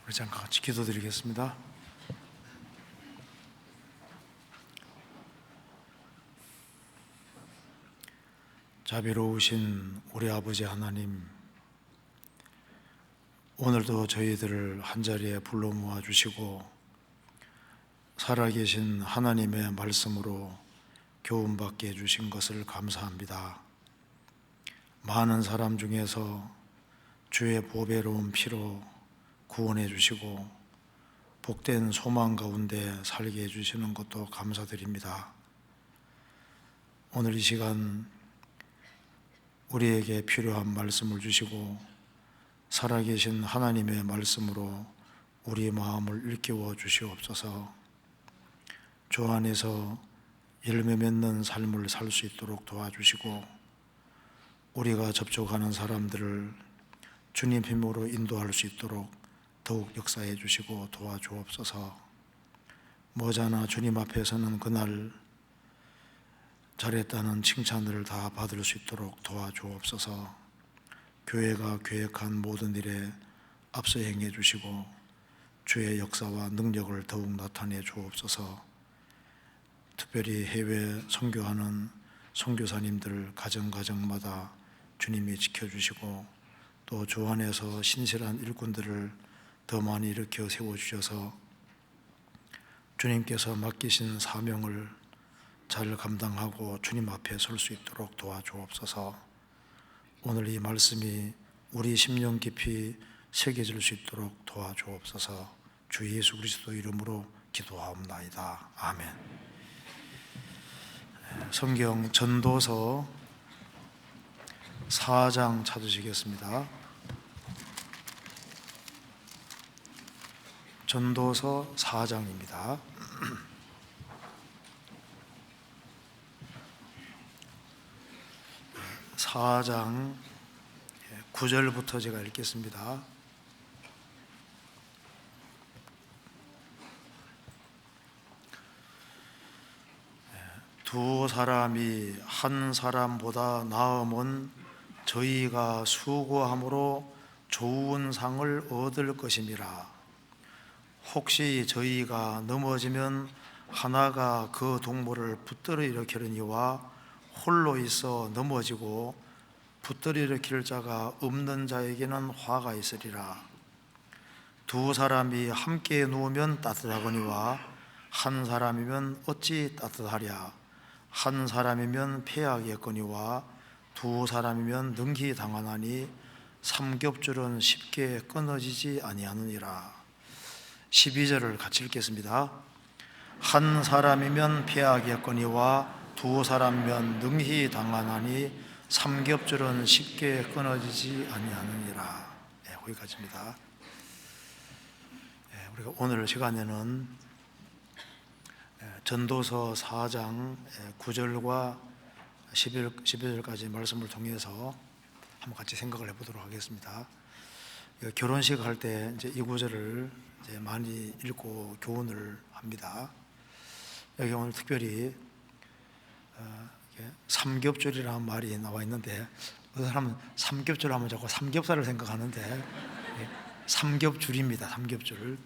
우리 잠깐 같이 기도드리겠습니다. 자비로우신 우리 아버지 하나님, 오늘도 저희들을 한자리에 불러 모아 주시고 살아계신 하나님의 말씀으로 교훈받게 해주신 것을 감사합니다. 많은 사람 중에서 주의 보배로운 피로 구원해 주시고 복된 소망 가운데 살게 해주시는 것도 감사드립니다. 오늘 이 시간 우리에게 필요한 말씀을 주시고 살아계신 하나님의 말씀으로 우리 마음을 일깨워 주시옵소서. 주 안에서 열매 맺는 삶을 살 수 있도록 도와주시고 우리가 접촉하는 사람들을 주님 힘으로 인도할 수 있도록 더욱 역사해 주시고 도와주옵소서. 머지않아 주님 앞에 서는 그날 잘했다는 칭찬을 다 받을 수 있도록 도와주옵소서. 교회가 계획한 모든 일에 앞서 행해 주시고 주의 역사와 능력을 더욱 나타내 주옵소서. 특별히 해외 선교하는 선교사님들 가정마다 주님이 지켜주시고 또 주 안에서 신실한 일꾼들을 더 많이 일으켜 세워주셔서 주님께서 맡기신 사명을 잘 감당하고 주님 앞에 설 수 있도록 도와주옵소서. 오늘 이 말씀이 우리 심령 깊이 새겨질 수 있도록 도와주옵소서. 주 예수 그리스도 이름으로 기도하옵나이다. 아멘. 성경 전도서 4장 찾으시겠습니다. 전도서 4장입니다. 4장 9절부터 제가 읽겠습니다. 두 사람이 한 사람보다 나음은 저희가 수고함으로 좋은 상을 얻을 것임이라. 혹시 저희가 넘어지면 하나가 그 동물을 붙들어 일으키려니와 홀로 있어 넘어지고 붙들어 일으킬 자가 없는 자에게는 화가 있으리라. 두 사람이 함께 누우면 따뜻하거니와 한 사람이면 어찌 따뜻하랴. 한 사람이면 패하겠거니와 두 사람이면 능히 당하나니 삼겹줄은 쉽게 끊어지지 아니하느니라. 12절을 같이 읽겠습니다. 한 사람이면 패하겠거니와 두 사람이면 능히 당하나니 삼겹줄은 쉽게 끊어지지 아니하느니라. 거기까지입니다. 우리가 오늘 시간에는 전도서 4장 9절과 11절까지 말씀을 통해서 한번 같이 생각을 해보도록 하겠습니다. 결혼식 할 때 이제 이 구절을 이제 많이 읽고 교훈을 합니다. 여기 오늘 특별히 삼겹줄이라는 말이 나와 있는데 어떤 사람은 삼겹줄 하면 자꾸 삼겹살을 생각하는데 삼겹줄입니다. 삼겹줄.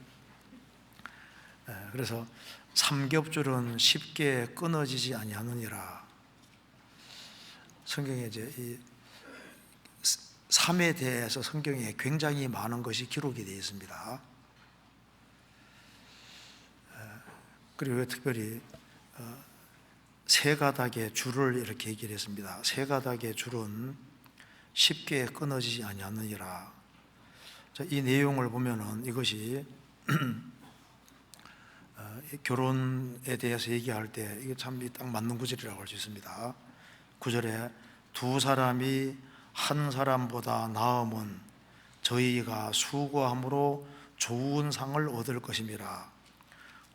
그래서 삼겹줄은 쉽게 끊어지지 아니하느니라. 성경에 이제 이 삶에 대해서 성경에 굉장히 많은 것이 기록이 되어 있습니다. 그리고 특별히 세 가닥의 줄을 이렇게 얘기를 했습니다. 세 가닥의 줄은 쉽게 끊어지지 아니하느니라. 이 내용을 보면은 이것이 결혼에 대해서 얘기할 때 이게 참 딱 맞는 구절이라고 할 수 있습니다. 9절에 두 사람이 한 사람보다 나음은 저희가 수고함으로 좋은 상을 얻을 것임이라.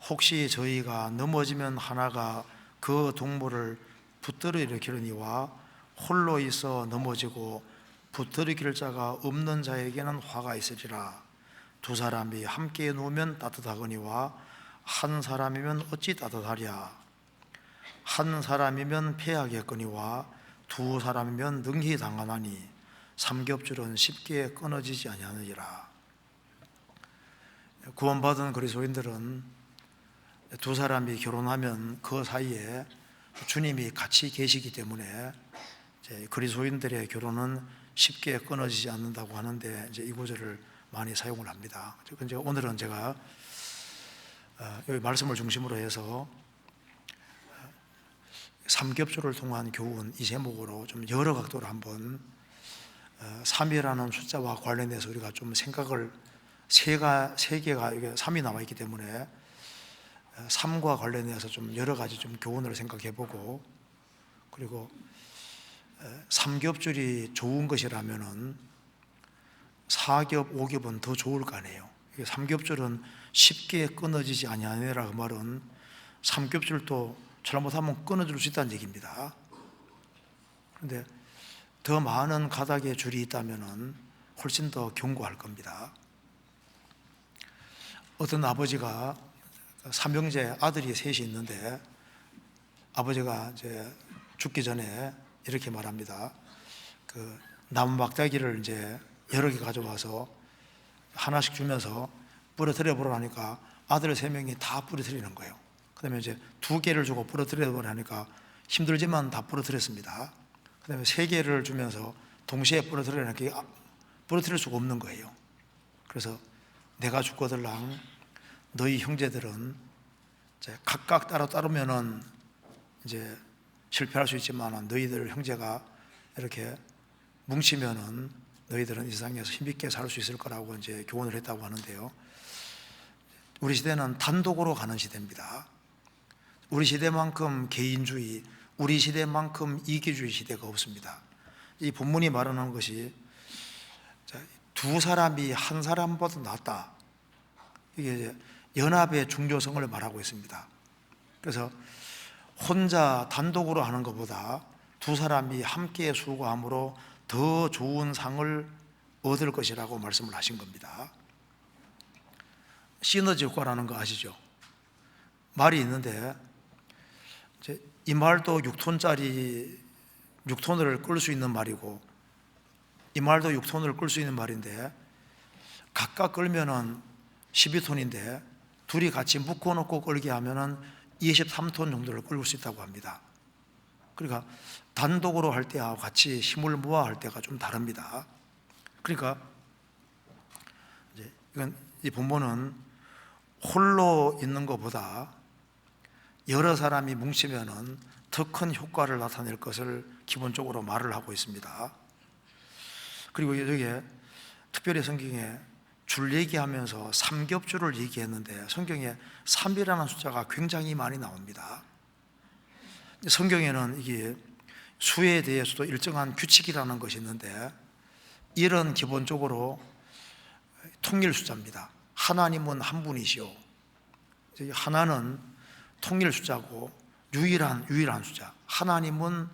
혹시 저희가 넘어지면 하나가 그 동물을 붙들어 일으키려니와 홀로 있어 넘어지고 붙들어 일으킬 자가 없는 자에게는 화가 있으리라. 두 사람이 함께 누우면 따뜻하거니와 한 사람이면 어찌 따뜻하랴. 한 사람이면 패하겠거니와 두 사람이면 능히 당하나니 삼겹줄은 쉽게 끊어지지 아니하느니라. 구원받은 그리스도인들은 두 사람이 결혼하면 그 사이에 주님이 같이 계시기 때문에 이제 그리스도인들의 결혼은 쉽게 끊어지지 않는다고 하는데 이제 이 구절을 많이 사용을 합니다. 오늘은 제가 여기 말씀을 중심으로 해서 삼겹줄을 통한 교훈 이 제목으로 좀 여러 각도로 한번 3이라는 숫자와 관련해서 우리가 좀 생각을 세 개가 이게 3이 나와 있기 때문에 3과 관련해서 좀 여러 가지 좀 교훈을 생각해 보고, 그리고 삼겹줄이 좋은 것이라면은 4겹, 5겹은 더 좋을 거 아니에요. 삼겹줄은 쉽게 끊어지지 아니하니라 그 말은 삼겹줄도 잘못하면 끊어질 수 있다는 얘기입니다. 그런데 더 많은 가닥의 줄이 있다면은 훨씬 더 견고할 겁니다. 어떤 아버지가 삼형제 아들이 셋이 있는데 아버지가 이제 죽기 전에 이렇게 말합니다. 그 나무 막대기를 이제 여러 개 가져와서 하나씩 주면서 부러뜨려 보라니까 아들 3명이 다 부러뜨리는 거예요. 그다음에 이제 2개를 주고 부러뜨려 보라니까 힘들지만 다 부러뜨렸습니다. 그다음에 3개를 주면서 동시에 부러뜨리니까 부러뜨릴 수가 없는 거예요. 그래서 내가 죽거들랑 너희 형제들은 이제 각각 따로면은 이제 실패할 수 있지만 너희들 형제가 이렇게 뭉치면은 너희들은 이 세상에서 힘있게 살 수 있을 거라고 이제 교훈을 했다고 하는데요. 우리 시대는 단독으로 가는 시대입니다. 우리 시대만큼 개인주의, 우리 시대만큼 이기주의 시대가 없습니다. 이 본문이 말하는 것이 두 사람이 한 사람보다 낫다. 이게 이제 연합의 중요성을 말하고 있습니다. 그래서 혼자 단독으로 하는 것보다 두 사람이 함께 수고함으로 더 좋은 상을 얻을 것이라고 말씀을 하신 겁니다. 시너지 효과라는 거 아시죠? 말이 있는데 이 말도 6톤짜리 6톤을 끌 수 있는 말이고 이 말도 6톤을 끌 수 있는 말인데 각각 끌면은 12톤인데 둘이 같이 묶어놓고 끌게 하면은 23톤 정도를 끌 수 있다고 합니다. 그러니까 단독으로 할 때와 같이 힘을 모아 할 때가 좀 다릅니다. 그러니까 이건 이 본문은 홀로 있는 것보다 여러 사람이 뭉치면은 더 큰 효과를 나타낼 것을 기본적으로 말을 하고 있습니다. 그리고 여기에 특별히 성경에 줄 얘기하면서 삼겹줄을 얘기했는데 성경에 3이라는 숫자가 굉장히 많이 나옵니다. 성경에는 이게 수에 대해서도 일정한 규칙이라는 것이 있는데 이런 기본적으로 통일 숫자입니다. 하나님은 한 분이시오. 하나는 통일 숫자고 유일한 숫자. 하나님은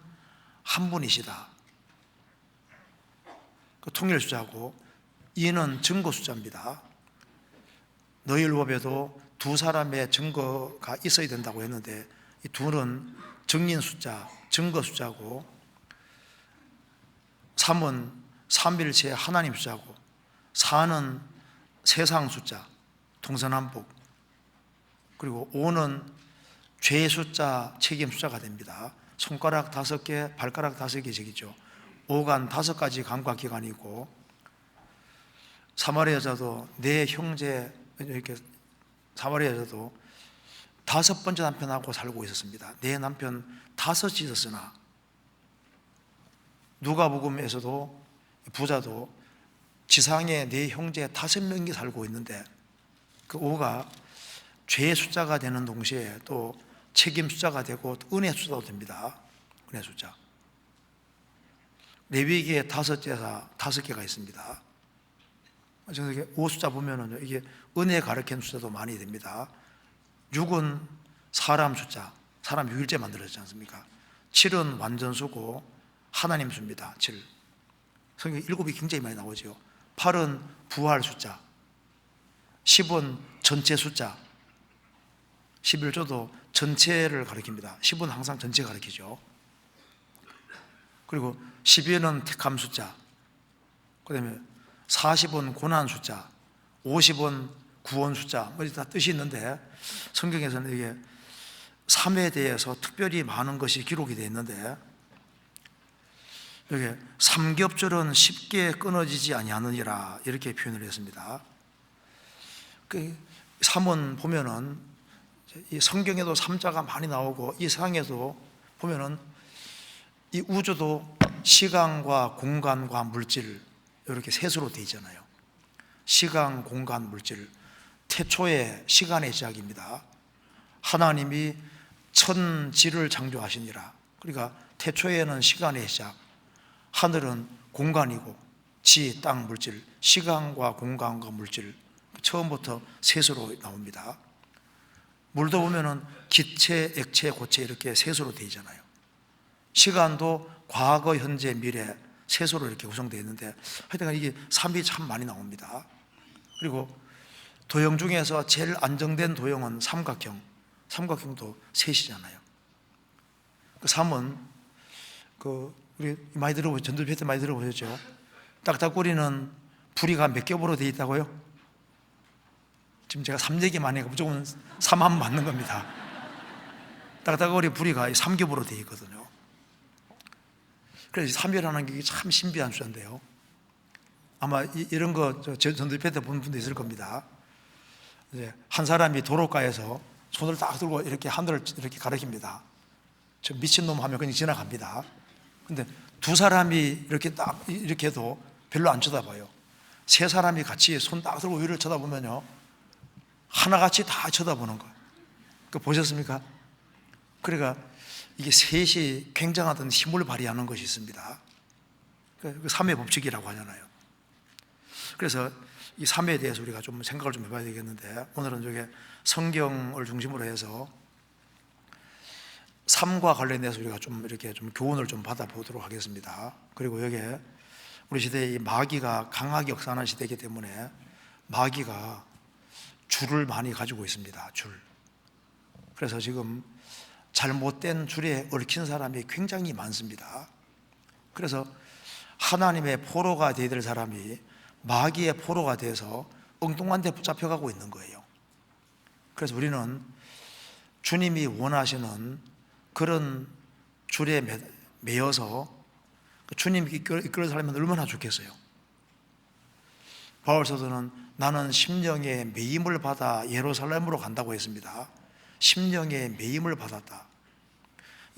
한 분이시다. 그 통일 숫자고 이는 증거 숫자입니다. 너희 율법에도 두 사람의 증거가 있어야 된다고 했는데 이 둘은 증인 숫자, 증거 숫자고 3은 삼일체 하나님 숫자고 4는 세상 숫자, 동서남북, 그리고 5는 죄 숫자, 책임 숫자가 됩니다. 손가락 5개, 발가락 5개씩이죠. 5간 5가지 감각기관이고 사마리아 여자도 내 형제 이렇게 사마리아 여자도 5번째 남편하고 살고 있었습니다. 내 남편 5이 있었으나 누가복음에서도 부자도 지상에 내 형제 5명이 살고 있는데 그 5가 죄의 숫자가 되는 동시에 또 책임 숫자가 되고 은혜 숫자도 됩니다. 은혜 숫자. 레위기에 5제사 5개가 있습니다. 저기 5 숫자 보면은 이게 은혜 가르치는 숫자도 많이 됩니다. 6은 사람 숫자, 사람 6일째 만들어졌지 않습니까? 7은 완전수고 하나님 수입니다. 7. 성경 7이 굉장히 많이 나오죠. 8은 부활 숫자, 10은 전체 숫자, 11조도 전체를 가리킵니다. 10은 항상 전체 가리키죠. 그리고 12는 택함 숫자, 그 다음에 40은 고난 숫자, 50은 구원 숫자 뭐 다 뜻이 있는데 성경에서는 이게 삶에 대해서 특별히 많은 것이 기록이 되어 있는데 여기 삼겹줄은 쉽게 끊어지지 아니하느니라 이렇게 표현을 했습니다. 그 삼은 보면은 이 성경에도 삼자가 많이 나오고 이 세상에도 보면은 이 우주도 시간과 공간과 물질 이렇게 셋으로 되어 있잖아요. 시간, 공간, 물질. 태초에 시간의 시작입니다. 하나님이 천지를 창조하시니라. 그러니까 태초에는 시간의 시작, 하늘은 공간이고 지, 땅, 물질, 시간과 공간과 물질 처음부터 셋으로 나옵니다. 물도 보면은 기체, 액체, 고체 이렇게 셋으로 되어 있잖아요. 시간도 과거, 현재, 미래 셋으로 이렇게 구성되어 있는데 하여튼 이게 삼이 참 많이 나옵니다. 그리고 도형 중에서 제일 안정된 도형은 삼각형. 삼각형도 셋이잖아요. 그 삼은 우리 많이 들어보셨죠? 전두엽 때 많이 들어보셨죠? 딱딱구리는 부리가 몇 겹으로 되어 있다고요? 지금 제가 3얘기 많이 해서 무조건 3하면 맞는 겁니다. 딱딱구리 부리가 3겹으로 되어 있거든요. 그래서 3이라는 게 참 신비한 숫자인데요. 아마 이런 거 전두엽 때 본 분도 있을 겁니다. 이제 한 사람이 도로가에서 손을 딱 들고 이렇게 하늘을 이렇게 가리킵니다. 저 미친놈 하면 그냥 지나갑니다. 근데 두 사람이 이렇게 딱 이렇게 해도 별로 안 쳐다봐요. 세 사람이 같이 손 딱 들고 위를 쳐다보면요, 하나같이 다 쳐다보는 거예요. 그거 보셨습니까? 그러니까 이게 셋이 굉장한 힘을 발휘하는 것이 있습니다. 그 삼의 법칙이라고 하잖아요. 그래서 이 삼에 대해서 우리가 좀 생각을 좀 해봐야 되겠는데, 오늘은 저게 성경을 중심으로 해서 삶과 관련해서 우리가 좀 이렇게 좀 교훈을 좀 받아보도록 하겠습니다. 그리고 여기에 우리 시대에 이 마귀가 강하게 역사하는 시대이기 때문에 마귀가 줄을 많이 가지고 있습니다. 줄. 그래서 지금 잘못된 줄에 얽힌 사람이 굉장히 많습니다. 그래서 하나님의 포로가 되어야 될 사람이 마귀의 포로가 돼서 엉뚱한 데 붙잡혀가고 있는 거예요. 그래서 우리는 주님이 원하시는 그런 줄에 매여서 주님이 이끌어 살면 얼마나 좋겠어요. 바울 사도는 나는 심령의 매임을 받아 예루살렘으로 간다고 했습니다. 심령의 매임을 받았다.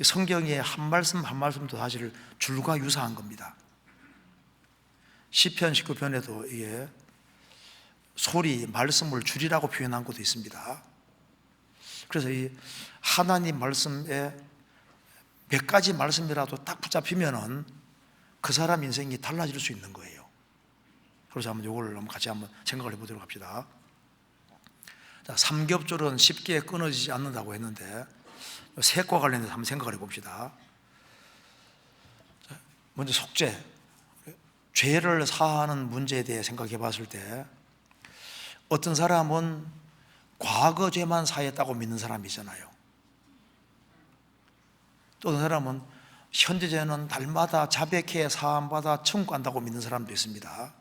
성경의 한 말씀 한 말씀도 사실 줄과 유사한 겁니다. 시편 19편에도 이게 소리, 말씀을 줄이라고 표현한 것도 있습니다. 그래서 이 하나님 말씀에 몇 가지 말씀이라도 딱 붙잡히면은 그 사람 인생이 달라질 수 있는 거예요. 그래서 한번 이걸 같이 한번 생각을 해보도록 합시다. 자, 삼겹줄은 쉽게 끊어지지 않는다고 했는데 색과 관련해서 한번 생각을 해봅시다. 먼저 속죄, 죄를 사하는 문제에 대해 생각해 봤을 때 어떤 사람은 과거 죄만 사했다고 믿는 사람이 있잖아요. 또 어떤 사람은 현재 죄는 날마다 자백해 사함받아 천국 간다고 믿는 사람도 있습니다.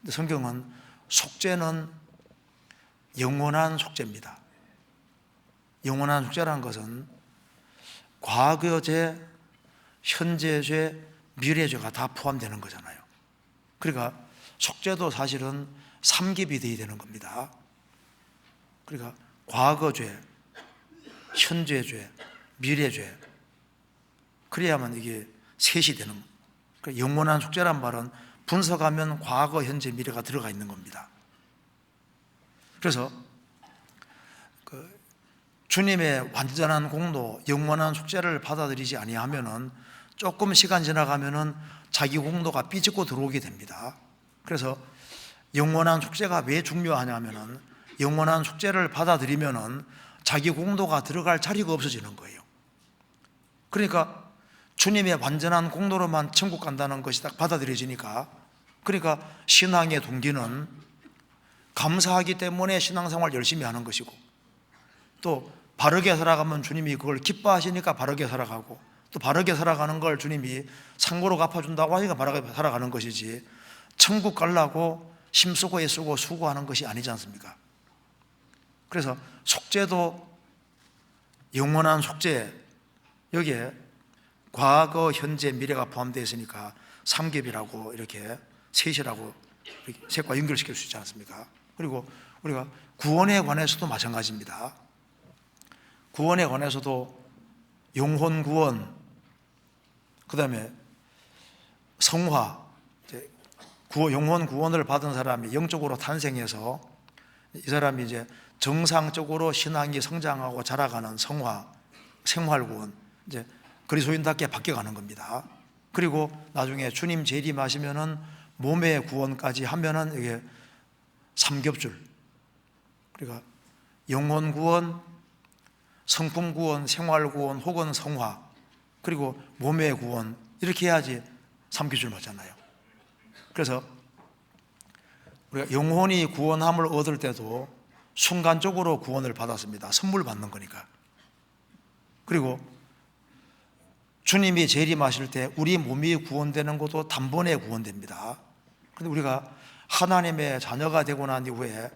근데 성경은 속죄는 영원한 속죄입니다. 영원한 속죄라는 것은 과거 죄, 현재 죄, 미래 죄가 다 포함되는 거잖아요. 그러니까 속죄도 사실은 삼겹이 되어야 되는 겁니다. 그러니까 과거 죄, 현재 죄, 미래 죄, 그래야만 이게 셋이 되는 거예요. 그러니까 영원한 속죄란 말은 분석하면 과거, 현재, 미래가 들어가 있는 겁니다. 그래서 주님의 완전한 공로, 영원한 속죄를 받아들이지 아니하면은 조금 시간 지나가면은 자기 공로가 삐집고 들어오게 됩니다. 그래서 영원한 속죄가 왜 중요하냐면은 영원한 속죄를 받아들이면은 자기 공로가 들어갈 자리가 없어지는 거예요. 그러니까 주님의 완전한 공로로만 천국 간다는 것이 딱 받아들여지니까, 그러니까 신앙의 동기는 감사하기 때문에 신앙생활 열심히 하는 것이고, 또 바르게 살아가면 주님이 그걸 기뻐하시니까 바르게 살아가고, 또 바르게 살아가는 걸 주님이 상고로 갚아준다고 하니까 바르게 살아가는 것이지, 천국 가려고 힘쓰고 애쓰고 수고하는 것이 아니지 않습니까? 그래서 속죄도 영원한 속죄, 여기에 과거, 현재, 미래가 포함되어 있으니까 삼겹이라고 이렇게 셋이라고 이렇게 셋과 연결시킬 수 있지 않습니까? 그리고 우리가 구원에 관해서도 마찬가지입니다. 구원에 관해서도 영혼 구원, 그 다음에 성화, 영혼 구원을 받은 사람이 영적으로 탄생해서 이 사람이 이제 정상적으로 신앙이 성장하고 자라가는 성화, 생활 구원, 이제 그리스도인답게 바뀌어가는 겁니다. 그리고 나중에 주님 재림하시면은 몸의 구원까지 하면은 이게 삼겹줄, 그러니까 영혼 구원, 성품 구원, 생활 구원 혹은 성화, 그리고 몸의 구원, 이렇게 해야지 삼겹줄 맞잖아요. 그래서 우리가 영혼이 구원함을 얻을 때도 순간적으로 구원을 받았습니다. 선물 받는 거니까. 그리고 주님이 재림하실 때 우리 몸이 구원되는 것도 단번에 구원됩니다. 그런데 우리가 하나님의 자녀가 되고 난 이후에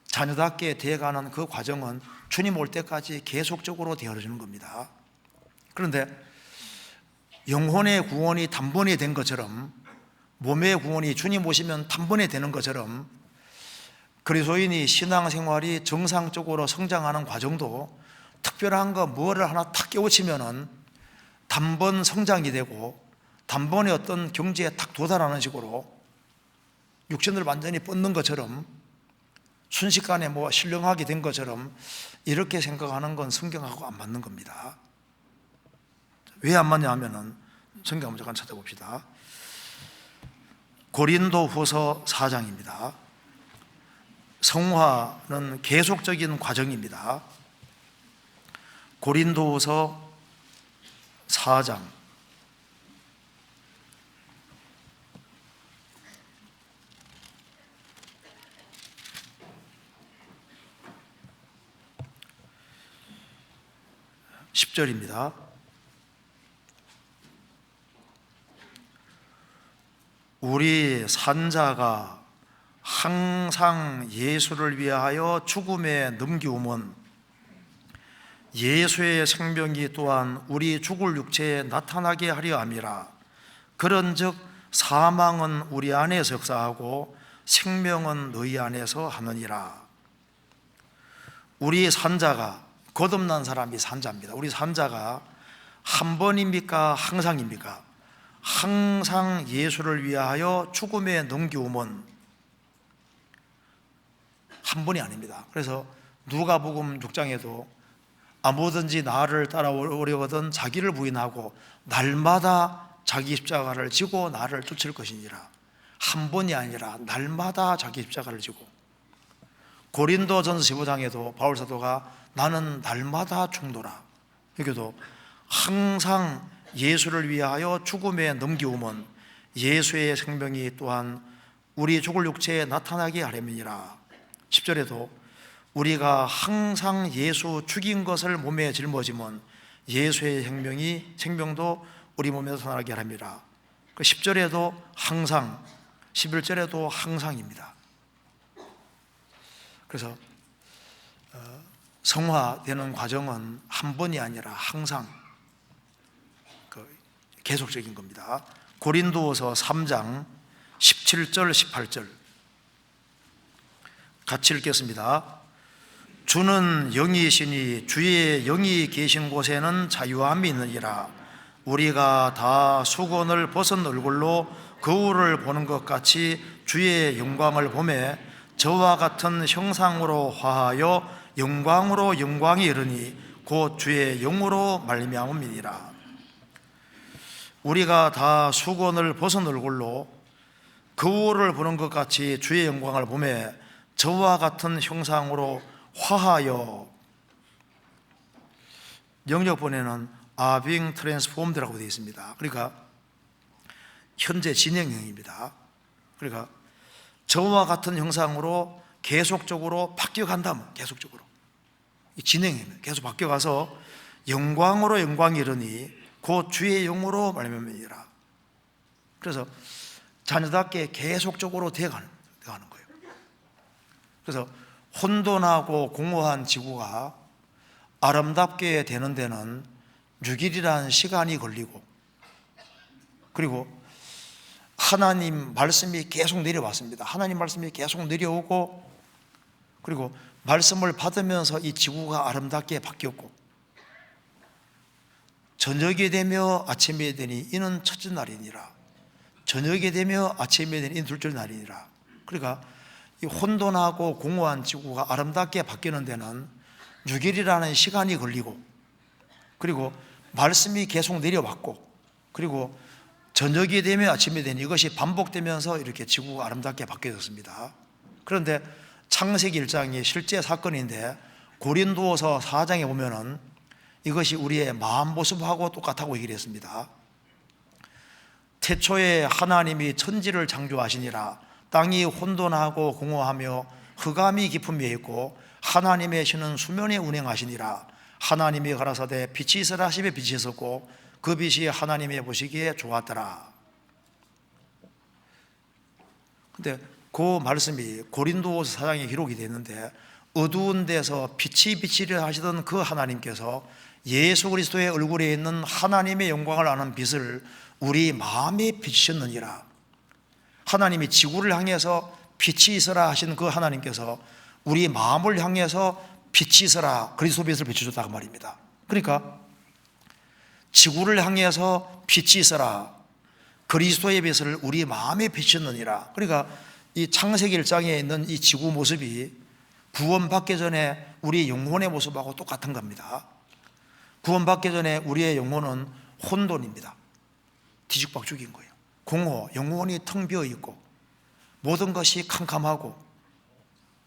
자녀답게 되어가는 그 과정은 주님 올 때까지 계속적으로 되어지는 겁니다. 그런데 영혼의 구원이 단번에 된 것처럼, 몸의 구원이 주님 오시면 단번에 되는 것처럼, 그리스도인이 신앙생활이 정상적으로 성장하는 과정도 특별한 거 뭐를 하나 탁 깨우치면은 단번 성장이 되고 단번에 어떤 경지에 탁 도달하는 식으로 육신을 완전히 뻗는 것처럼, 순식간에 뭐 신령하게 된 것처럼 이렇게 생각하는 건 성경하고 안 맞는 겁니다. 왜 안 맞냐 하면은 성경 한번 잠깐 찾아봅시다. 고린도후서 4장입니다. 성화는 계속적인 과정입니다. 고린도후서 4장 10절입니다. 우리 산자가 항상 예수를 위하여 죽음에 넘기움은 예수의 생명이 또한 우리 죽을 육체에 나타나게 하려 함이라. 그런즉 사망은 우리 안에서 역사하고 생명은 너희 안에서 하느니라. 우리 산자가, 거듭난 사람이 산자입니다. 우리 산자가 한 번입니까? 항상입니까? 항상 예수를 위하여 죽음에 넘기움은 한 번이 아닙니다. 그래서 누가복음 6장에도 아무든지 나를 따라오려거든 자기를 부인하고 날마다 자기 십자가를 지고 나를 쫓을 것이니라. 한 번이 아니라 날마다 자기 십자가를 지고, 고린도전서 15장에도 바울사도가 나는 날마다 죽노라. 여기도 항상 예수를 위하여 죽음에 넘기움은 예수의 생명이 또한 우리 죽을 육체에 나타나게 하려니라. 10절에도 우리가 항상 예수 죽인 것을 몸에 짊어지면 예수의 생명도 우리 몸에 나타나게 하랍니다. 10절에도 항상, 11절에도 항상입니다. 그래서 성화되는 과정은 한 번이 아니라 항상 계속적인 겁니다. 고린도후서 3장 17절 18절 같이 읽겠습니다. 주는 영이시니 주의 영이 계신 곳에는 자유함이 있느니라. 우리가 다 수건을 벗은 얼굴로 거울을 보는 것 같이 주의 영광을 보매 저와 같은 형상으로 화하여 영광으로 영광이 이르니 곧 주의 영으로 말미암음이니라. 우리가 다 수건을 벗은 얼굴로 거울을 보는 것 같이 주의 영광을 보매 저와 같은 형상으로 화하여, 영역본에는 are being transformed라고 되어 있습니다. 그러니까 현재 진행형입니다. 그러니까 저와 같은 형상으로 계속적으로 바뀌어간다면, 계속적으로 진행형입니다. 계속 바뀌어가서 영광으로 영광이 이르니 곧 주의 영으로 말미암으리라. 그래서 자녀답게 계속적으로 되어가는 거예요. 그래서 혼돈하고 공허한 지구가 아름답게 되는 데는 6일이라는 시간이 걸리고, 그리고 하나님 말씀이 계속 내려왔습니다. 하나님 말씀이 계속 내려오고, 그리고 말씀을 받으면서 이 지구가 아름답게 바뀌었고, 저녁이 되며 아침이 되니 이는 첫째 날이니라. 저녁이 되며 아침이 되니 이는 둘째 날이니라. 그러니까 이 혼돈하고 공허한 지구가 아름답게 바뀌는 데는 6일이라는 시간이 걸리고, 그리고 말씀이 계속 내려왔고, 그리고 저녁이 되며 아침이 되니 이것이 반복되면서 이렇게 지구가 아름답게 바뀌어졌습니다. 그런데 창세기 1장이 실제 사건인데 고린도서 4장에 보면은 이것이 우리의 마음 모습하고 똑같다고 얘기를 했습니다. 태초에 하나님이 천지를 창조하시니라. 땅이 혼돈하고 공허하며 흑암이 깊음에 있고 하나님의 신은 수면에 운행하시니라. 하나님이 가라사대 빛이 있으라 하시매 빛이 있었고 그 빛이 하나님의 보시기에 좋았더라. 근데 그 말씀이 고린도서 4장에 기록이 되는데, 어두운 데서 빛이 비치려 하시던 그 하나님께서 예수 그리스도의 얼굴에 있는 하나님의 영광을 아는 빛을 우리 마음에 비추셨느니라. 하나님이 지구를 향해서 빛이 있어라 하신 그 하나님께서 우리 마음을 향해서 빛이 있어라, 그리스도 빛을 비춰줬다고 말입니다. 그러니까 지구를 향해서 빛이 있어라, 그리스도의 빛을 우리 마음에 비추느니라. 그러니까 이 창세기 1장에 있는 이 지구 모습이 구원받기 전에 우리 영혼의 모습하고 똑같은 겁니다. 구원받기 전에 우리의 영혼은 혼돈입니다. 뒤죽박죽인 거예요. 공허, 영혼이 텅 비어 있고 모든 것이 캄캄하고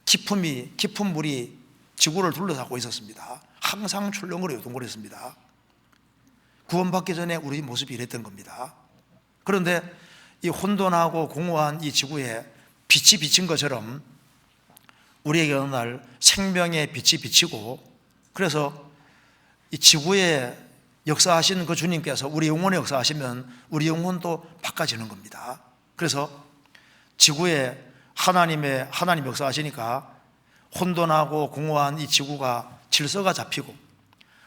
깊은 물이 지구를 둘러싸고 있었습니다. 항상 출렁거려 요동거렸습니다. 구원받기 전에 우리 모습이 이랬던 겁니다. 그런데 이 혼돈하고 공허한 이 지구에 빛이 비친 것처럼 우리에게 어느 날 생명의 빛이 비치고, 그래서 이 지구에 역사하신 그 주님께서 우리 영혼에 역사하시면 우리 영혼도 바꿔지는 겁니다. 그래서 지구에 하나님 역사하시니까 혼돈하고 공허한 이 지구가 질서가 잡히고,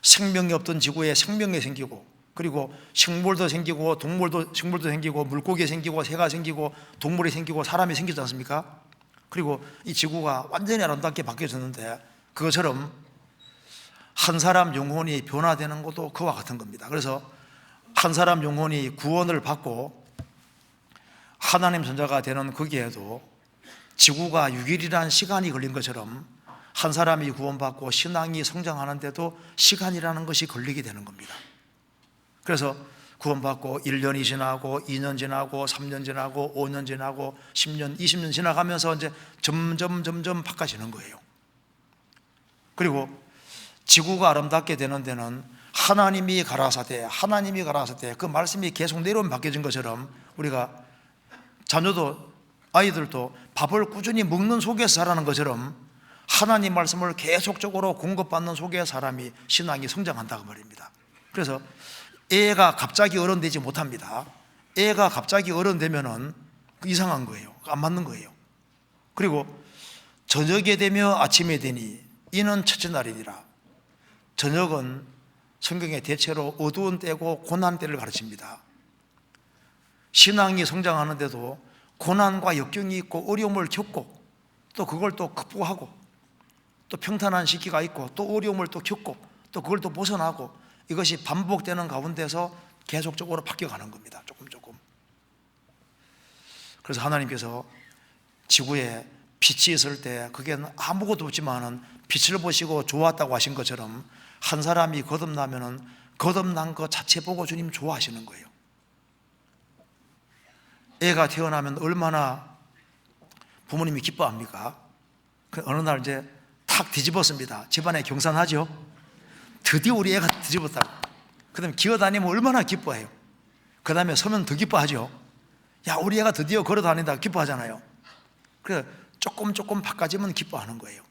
생명이 없던 지구에 생명이 생기고, 그리고 식물도 생기고 식물도 생기고 물고기 생기고 새가 생기고 동물이 생기고 사람이 생기지 않습니까? 그리고 이 지구가 완전히 아름답게 바뀌어졌는데, 그것처럼 한 사람 영혼이 변화되는 것도 그와 같은 겁니다. 그래서 한 사람 영혼이 구원을 받고 하나님 전자가 되는 거기에도 지구가 6일이라는 시간이 걸린 것처럼 한 사람이 구원받고 신앙이 성장하는데도 시간이라는 것이 걸리게 되는 겁니다. 그래서 구원받고 1년이 지나고 2년 지나고 3년 지나고 5년 지나고 10년, 20년 지나가면서 이제 점점 바꿔지는 거예요. 그리고 지구가 아름답게 되는 데는 하나님이 가라사대 그 말씀이 계속 내려오면 바뀌어진 것처럼 우리가 자녀도 아이들도 밥을 꾸준히 먹는 속에서 자라는 것처럼 하나님 말씀을 계속적으로 공급받는 속에 사람이 신앙이 성장한다고 말입니다. 그래서 애가 갑자기 어른 되지 못합니다. 애가 갑자기 어른 되면은 이상한 거예요. 안 맞는 거예요. 그리고 저녁에 되며 아침에 되니 이는 첫째 날이니라. 저녁은 성경에 대체로 어두운 때고 고난 때를 가르칩니다. 신앙이 성장하는데도 고난과 역경이 있고 어려움을 겪고 또 그걸 또 극복하고 또 평탄한 시기가 있고 또 어려움을 또 겪고 또 그걸 또 벗어나고, 이것이 반복되는 가운데서 계속적으로 바뀌어가는 겁니다. 조금. 그래서 하나님께서 지구에 빛이 있을 때 그게 아무것도 없지만은 빛을 보시고 좋았다고 하신 것처럼 한 사람이 거듭나면은 거듭난 것 자체 보고 주님 좋아하시는 거예요. 애가 태어나면 얼마나 부모님이 기뻐합니까? 어느 날 이제 탁 뒤집었습니다. 집안에 경산하죠. 드디어 우리 애가 뒤집었다고. 그 다음에 기어다니면 얼마나 기뻐해요. 그 다음에 서면 더 기뻐하죠. 야, 우리 애가 드디어 걸어다닌다 기뻐하잖아요. 그래서 조금 바꿔지면 기뻐하는 거예요.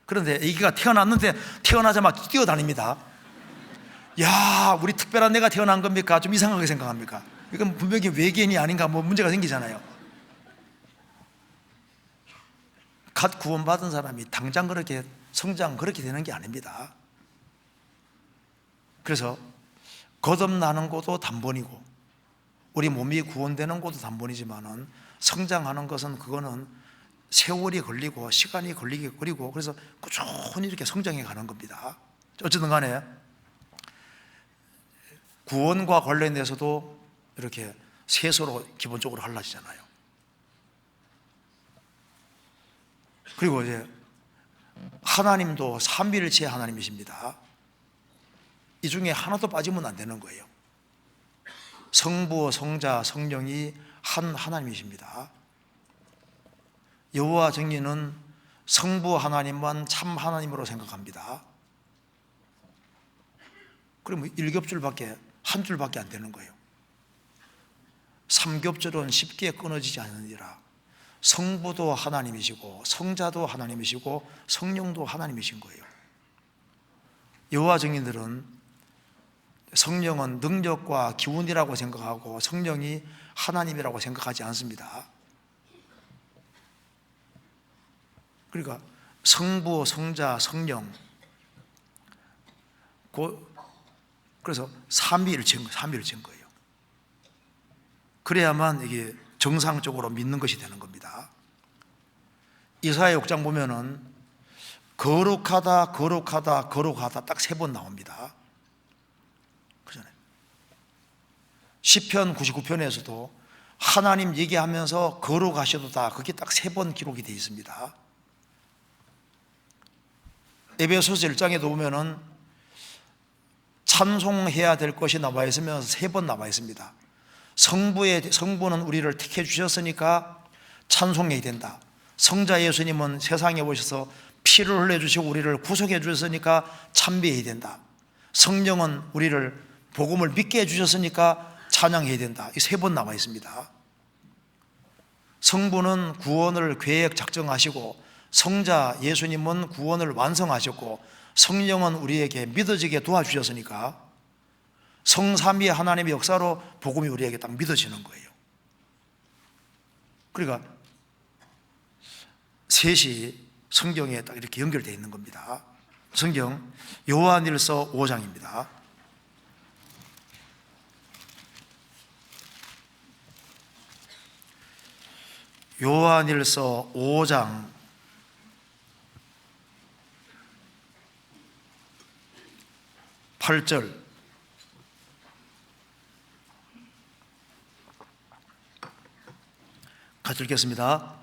그런데 아기가 태어났는데 태어나자마자 뛰어다닙니다. 야, 우리 특별한 애가 태어난 겁니까? 좀 이상하게 생각합니까? 이건 분명히 외계인이 아닌가 뭐 문제가 생기잖아요. 갓 구원받은 사람이 당장 그렇게 성장 그렇게 되는 게 아닙니다. 그래서 거듭나는 것도 단번이고 우리 몸이 구원되는 것도 단번이지만은 성장하는 것은 그거는 세월이 걸리고 시간이 걸리게 그리고 그래서 꾸준히 이렇게 성장해 가는 겁니다. 어쨌든 간에 구원과 관련돼서도 이렇게 세서로 기본적으로 갈라지잖아요. 그리고 이제 하나님도 삼위일체 하나님이십니다. 이 중에 하나도 빠지면 안 되는 거예요. 성부, 성자, 성령이 한 하나님이십니다. 여호와 정리는 성부 하나님만 참 하나님으로 생각합니다. 그러면 일겹줄밖에 한 줄밖에 안 되는 거예요. 삼겹줄은 쉽게 끊어지지 않으니라. 성부도 하나님이시고 성자도 하나님이시고 성령도 하나님이신 거예요. 여호와 증인들은 성령은 능력과 기운이라고 생각하고 성령이 하나님이라고 생각하지 않습니다. 그러니까 성부, 성자, 성령 그래서 삼위일체인 거예요. 그래야만 이게 정상적으로 믿는 것이 되는 겁니다. 이사야 6장 보면은 거룩하다, 거룩하다, 거룩하다 딱 3번 나옵니다. 그잖아요. 시편 99편에서도 하나님 얘기하면서 거룩하셔도다 그게 딱 3번 기록이 되어 있습니다. 에베소서 1장에도 보면은 찬송해야 될 것이 나와 있으면서 3번 나와 있습니다. 성부는 우리를 택해 주셨으니까 찬송해야 된다. 성자 예수님은 세상에 오셔서 피를 흘려주시고 우리를 구속해 주셨으니까 찬미해야 된다. 성령은 우리를 복음을 믿게 해주셨으니까 찬양해야 된다. 이 3번 나와 있습니다. 성부는 구원을 계획 작정하시고 성자 예수님은 구원을 완성하셨고 성령은 우리에게 믿어지게 도와주셨으니까 성삼위의 하나님의 역사로 복음이 우리에게 딱 믿어지는 거예요. 그러니까 셋이 성경에 딱 이렇게 연결되어 있는 겁니다. 성경 요한일서 5장입니다. 요한일서 5장 8절 같이 읽겠습니다.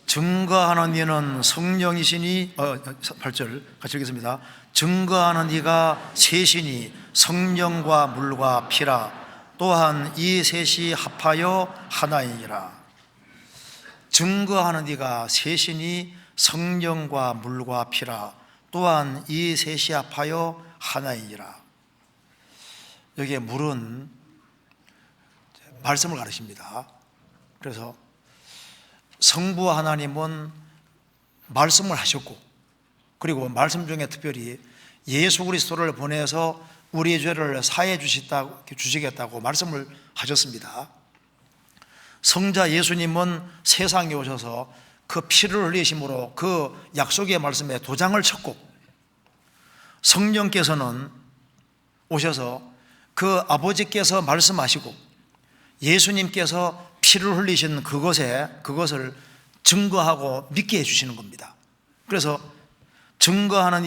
증거하는 이는 성령이시니 8절 같이 읽겠습니다. 증거하는 이가 셋이니 성령과 물과 피라. 또한 이 셋이 합하여 하나이니라. 증거하는 이가 셋이니 성령과 물과 피라. 또한 이 셋이 합하여 하나이니라. 여기에 물은 말씀을 가르칩니다. 그래서 성부 하나님은 말씀을 하셨고 그리고 말씀 중에 특별히 예수 그리스도를 보내서 우리의 죄를 사해 주시겠다고 말씀을 하셨습니다. 성자 예수님은 세상에 오셔서 그 피를 흘리심으로 그 약속의 말씀에 도장을 쳤고 성령께서는 오셔서 그 아버지께서 말씀하시고 예수님께서 피를 흘리신 그것을 증거하고 믿게 해주시는 겁니다. 그래서 증거하는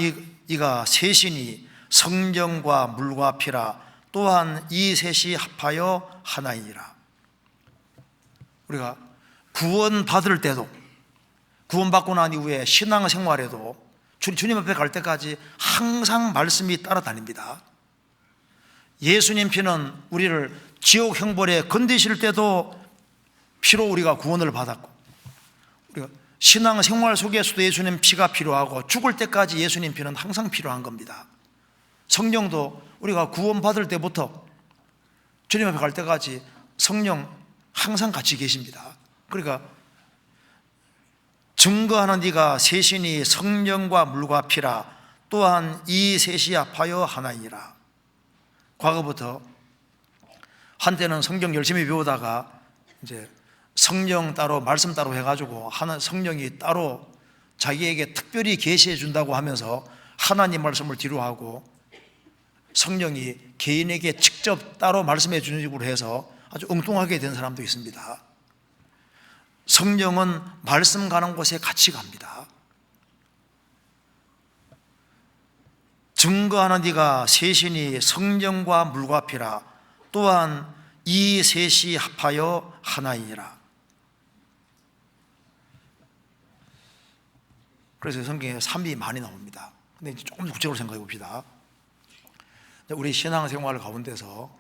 이가 셋이니 성령과 물과 피라. 또한 이 셋이 합하여 하나이니라. 우리가 구원받을 때도 구원받고 난 이후에 신앙생활에도 주님 앞에 갈 때까지 항상 말씀이 따라다닙니다. 예수님 피는 우리를 지옥 형벌에 건드실 때도 피로 우리가 구원을 받았고 우리가 신앙생활 속에서도 예수님 피가 필요하고 죽을 때까지 예수님 피는 항상 필요한 겁니다. 성령도 우리가 구원받을 때부터 주님 앞에 갈 때까지 성령 항상 같이 계십니다. 그러니까 증거하는 이가 셋이니 성령과 물과 피라. 또한 이 셋이 합하여 하나이니라. 과거부터 한때는 성경 열심히 배우다가 이제 성령 따로 말씀 따로 해가지고 하나 성령이 따로 자기에게 특별히 계시해 준다고 하면서 하나님 말씀을 뒤로하고 성령이 개인에게 직접 따로 말씀해 주는 식으로 해서 아주 엉뚱하게 된 사람도 있습니다. 성령은 말씀 가는 곳에 같이 갑니다. 증거하는 이가 셋이니 성령과 물과 피라. 또한 이 셋이 합하여 하나이니라. 그래서 성경에 삼위 많이 나옵니다. 근데 이제 조금 구체적으로 생각해 봅시다. 우리 신앙생활 가운데서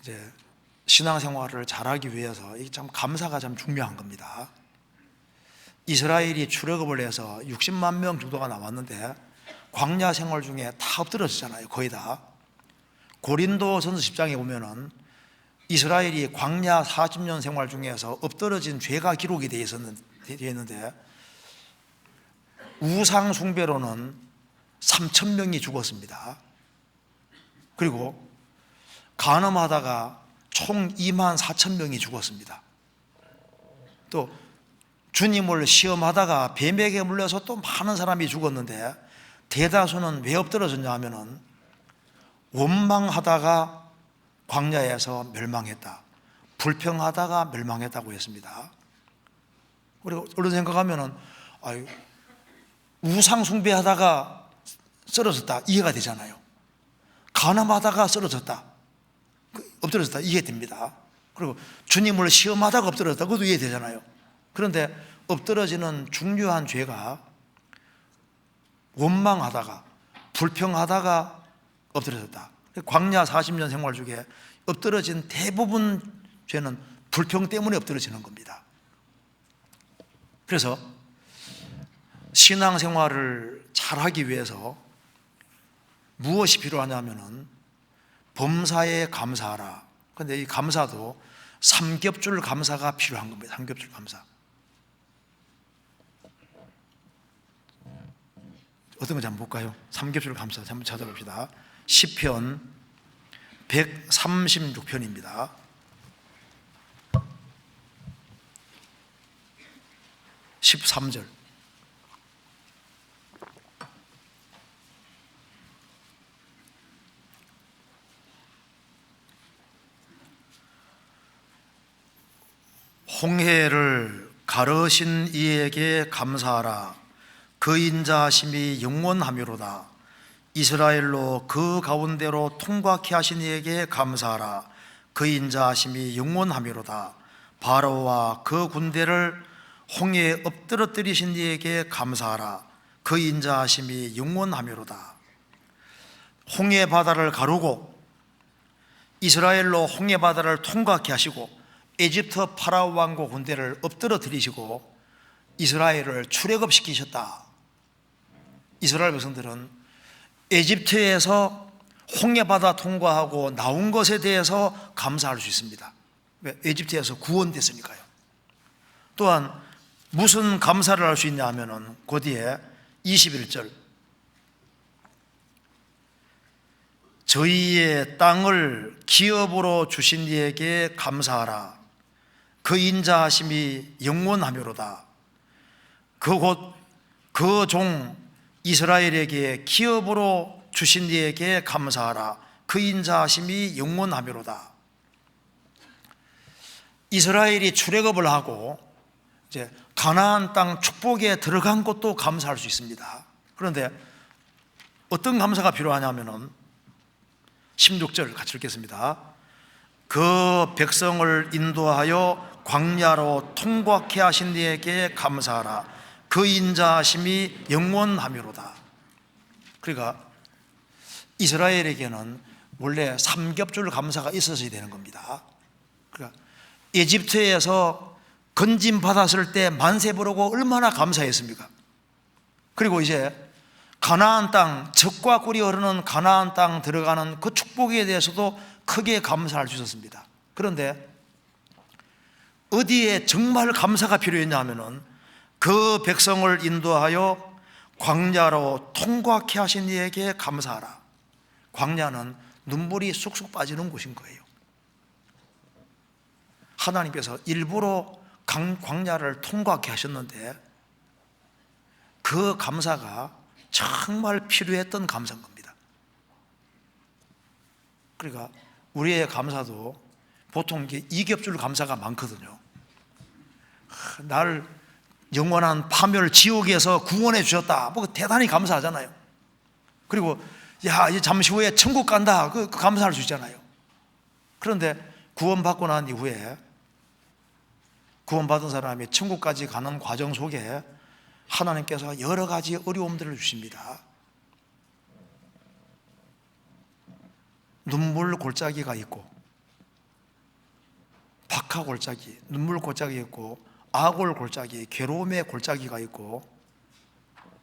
이제 신앙생활을 잘하기 위해서 이게 참 감사가 참 중요한 겁니다. 이스라엘이 출애굽을 해서 60만 명 정도가 남았는데 광야 생활 중에 다 엎드러졌잖아요. 거의 다. 고린도전서 10장에 보면은 이스라엘이 광야 40년 생활 중에서 엎드러진 죄가 기록이 되어 있는데 우상 숭배로는 3,000명이 죽었습니다. 그리고 간음하다가 총 24,000명이 죽었습니다. 또 주님을 시험하다가 뱀에게 물려서 또 많은 사람이 죽었는데 대다수는 왜 엎드러졌냐 하면은 원망하다가 광야에서 멸망했다, 불평하다가 멸망했다고 했습니다. 그리고 어느 생각하면은 우상 숭배하다가 쓰러졌다 이해가 되잖아요. 간음하다가 쓰러졌다, 엎드러졌다 이해됩니다. 그리고 주님을 시험하다가 엎드러졌다 그것도 이해되잖아요. 그런데 엎드러지는 중요한 죄가 원망하다가 불평하다가 엎드러졌다. 광야 40년 생활 중에 엎드러진 대부분 죄는 불평 때문에 엎드러지는 겁니다. 그래서 신앙생활을 잘하기 위해서 무엇이 필요하냐면은 범사에 감사하라. 그런데 이 감사도 삼겹줄 감사가 필요한 겁니다. 삼겹줄 감사. 어떤 건지 한번 볼까요? 삼겹줄 감사 한번 찾아봅시다. 시편 136편입니다. (13절) 홍해를 가르신 이에게 감사하라. 그 인자하심이 영원하미로다. 이스라엘로 그 가운데로 통과케 하신 이에게 감사하라. 그 인자하심이 영원하미로다. 바로와 그 군대를 홍해에 엎드러뜨리신 이에게 감사하라. 그 인자하심이 영원하미로다. 홍해 바다를 가르고 이스라엘로 홍해 바다를 통과케 하시고 에집트 파라오 왕국 군대를 엎드러뜨리시고 이스라엘을 출애굽시키셨다. 이스라엘 백성들은 에집트에서 홍해바다 통과하고 나온 것에 대해서 감사할 수 있습니다. 왜? 에집트에서 구원됐으니까요. 또한 무슨 감사를 할 수 있냐 하면은 그 뒤에 21절 저희의 땅을 기업으로 주신 이에게 감사하라. 그 인자하심이 영원하미로다. 그곳 그 종 이스라엘에게 기업으로 주신 이에게 감사하라. 그 인자하심이 영원하미로다. 이스라엘이 출애굽을 하고 이제 가나안 땅 축복에 들어간 것도 감사할 수 있습니다. 그런데 어떤 감사가 필요하냐면은 16절 같이 읽겠습니다. 그 백성을 인도하여 광야로 통과케 하신 이에게 감사하라. 그 인자하심이 영원하미로다. 그러니까 이스라엘에게는 원래 삼겹줄 감사가 있었어야 되는 겁니다. 그러니까 에집트에서 건짐 받았을 때 만세 부르고 얼마나 감사했습니까? 그리고 이제 가나안 땅, 젖과 꿀이 흐르는 가나안 땅 들어가는 그 축복에 대해서도 크게 감사할 수 있었습니다. 그런데 어디에 정말 감사가 필요했냐 하면은 그 백성을 인도하여 광야로 통과케 하신 이에게 감사하라. 광야는 눈물이 쑥쑥 빠지는 곳인 거예요. 하나님께서 일부러 광야를 통과케 하셨는데 그 감사가 정말 필요했던 감사인 겁니다. 그러니까 우리의 감사도 보통 이게 이겹줄 감사가 많거든요. 나를 영원한 파멸 지옥에서 구원해 주셨다, 뭐 대단히 감사하잖아요. 그리고 야, 이제 잠시 후에 천국 간다, 그 감사할 수 있잖아요. 그런데 구원받고 난 이후에 구원받은 사람이 천국까지 가는 과정 속에 하나님께서 여러 가지 어려움들을 주십니다. 눈물 골짜기가 있고, 박하 골짜기, 눈물 골짜기 있고, 악골 골짜기, 괴로움의 골짜기가 있고,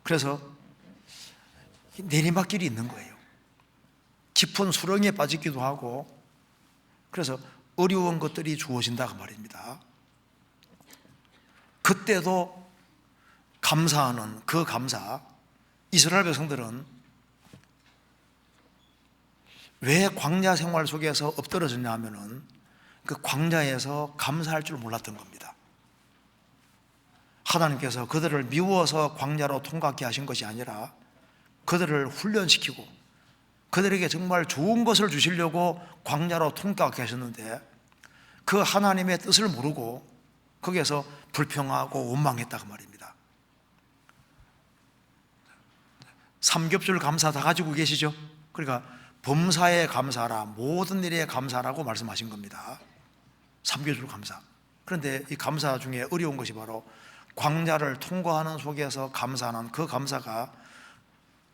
그래서 내리막길이 있는 거예요. 깊은 수렁에 빠지기도 하고, 그래서 어려운 것들이 주어진다고 말입니다. 그때도 감사하는 그 감사, 이스라엘 백성들은 왜 광야 생활 속에서 엎드러졌냐 하면은 그 광야에서 감사할 줄 몰랐던 겁니다. 하나님께서 그들을 미워서 광야로 통과하게 하신 것이 아니라 그들을 훈련시키고 그들에게 정말 좋은 것을 주시려고 광야로 통과하게 하셨는데, 그 하나님의 뜻을 모르고 거기에서 불평하고 원망했다고 말입니다. 삼겹줄 감사 다 가지고 계시죠? 그러니까 범사에 감사라, 모든 일에 감사라고 말씀하신 겁니다. 삼겹줄 감사. 그런데 이 감사 중에 어려운 것이 바로 광야를 통과하는 속에서 감사하는 그 감사가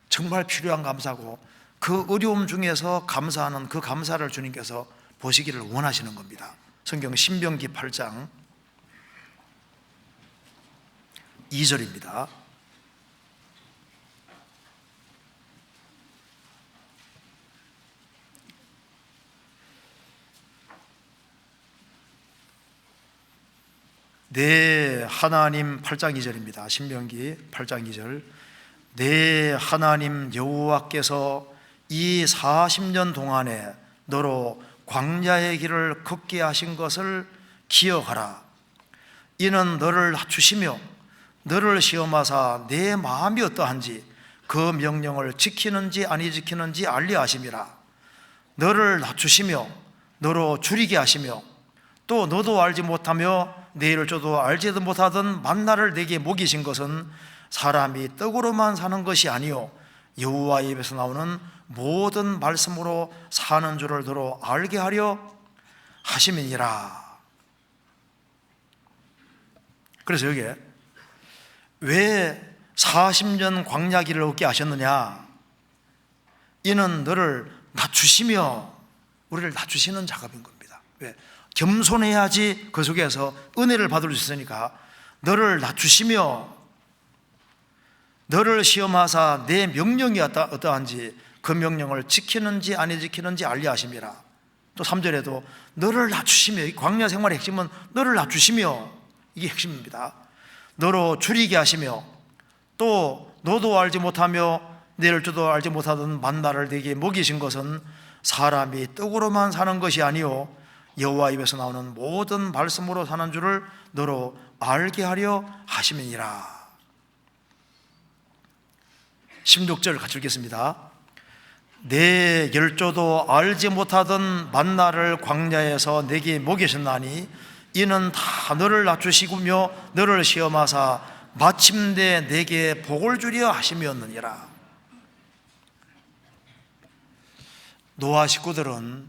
정말 필요한 감사고, 그 어려움 중에서 감사하는 그 감사를 주님께서 보시기를 원하시는 겁니다. 성경 신명기 8장 2절입니다. 내 하나님 8장 2절입니다. 신명기 8장 2절. 내 하나님 여호와께서 이 40년 동안에 너로 광야의 길을 걷게 하신 것을 기억하라. 이는 너를 낮추시며 너를 시험하사 내 마음이 어떠한지 그 명령을 지키는지 아니 지키는지 알려 하심이라. 너를 낮추시며 너로 줄이게 하시며 또 너도 알지 못하며 내일 저도 알지도 못하던 만나를 내게 먹이신 것은 사람이 떡으로만 사는 것이 아니요 여호와의 입에서 나오는 모든 말씀으로 사는 줄을 너로 알게 하려 하심이니라. 그래서 여기에 왜 40년 광야길을 얻게 하셨느냐? 이는 너를 낮추시며, 우리를 낮추시는 작업인 겁니다. 왜? 겸손해야지 그 속에서 은혜를 받을 수 있으니까. 너를 낮추시며 너를 시험하사 내 명령이 어떠한지 그 명령을 지키는지 아니 지키는지 알려 하심이라. 또 3절에도 너를 낮추시며, 이 광야 생활의 핵심은 너를 낮추시며, 이게 핵심입니다. 너로 줄이게 하시며 또 너도 알지 못하며 내일 저도 알지 못하던 만나를 내게 먹이신 것은 사람이 떡으로만 사는 것이 아니요 여호와 입에서 나오는 모든 말씀으로 사는 줄을 너로 알게 하려 하심이니라. 16절 같이 읽겠습니다. 내 열조도 알지 못하던 만나를 광야에서 내게 먹이셨나니 이는 다 너를 낮추시구며 너를 시험하사 마침내 내게 복을 주려 하심이었느니라. 노아 식구들은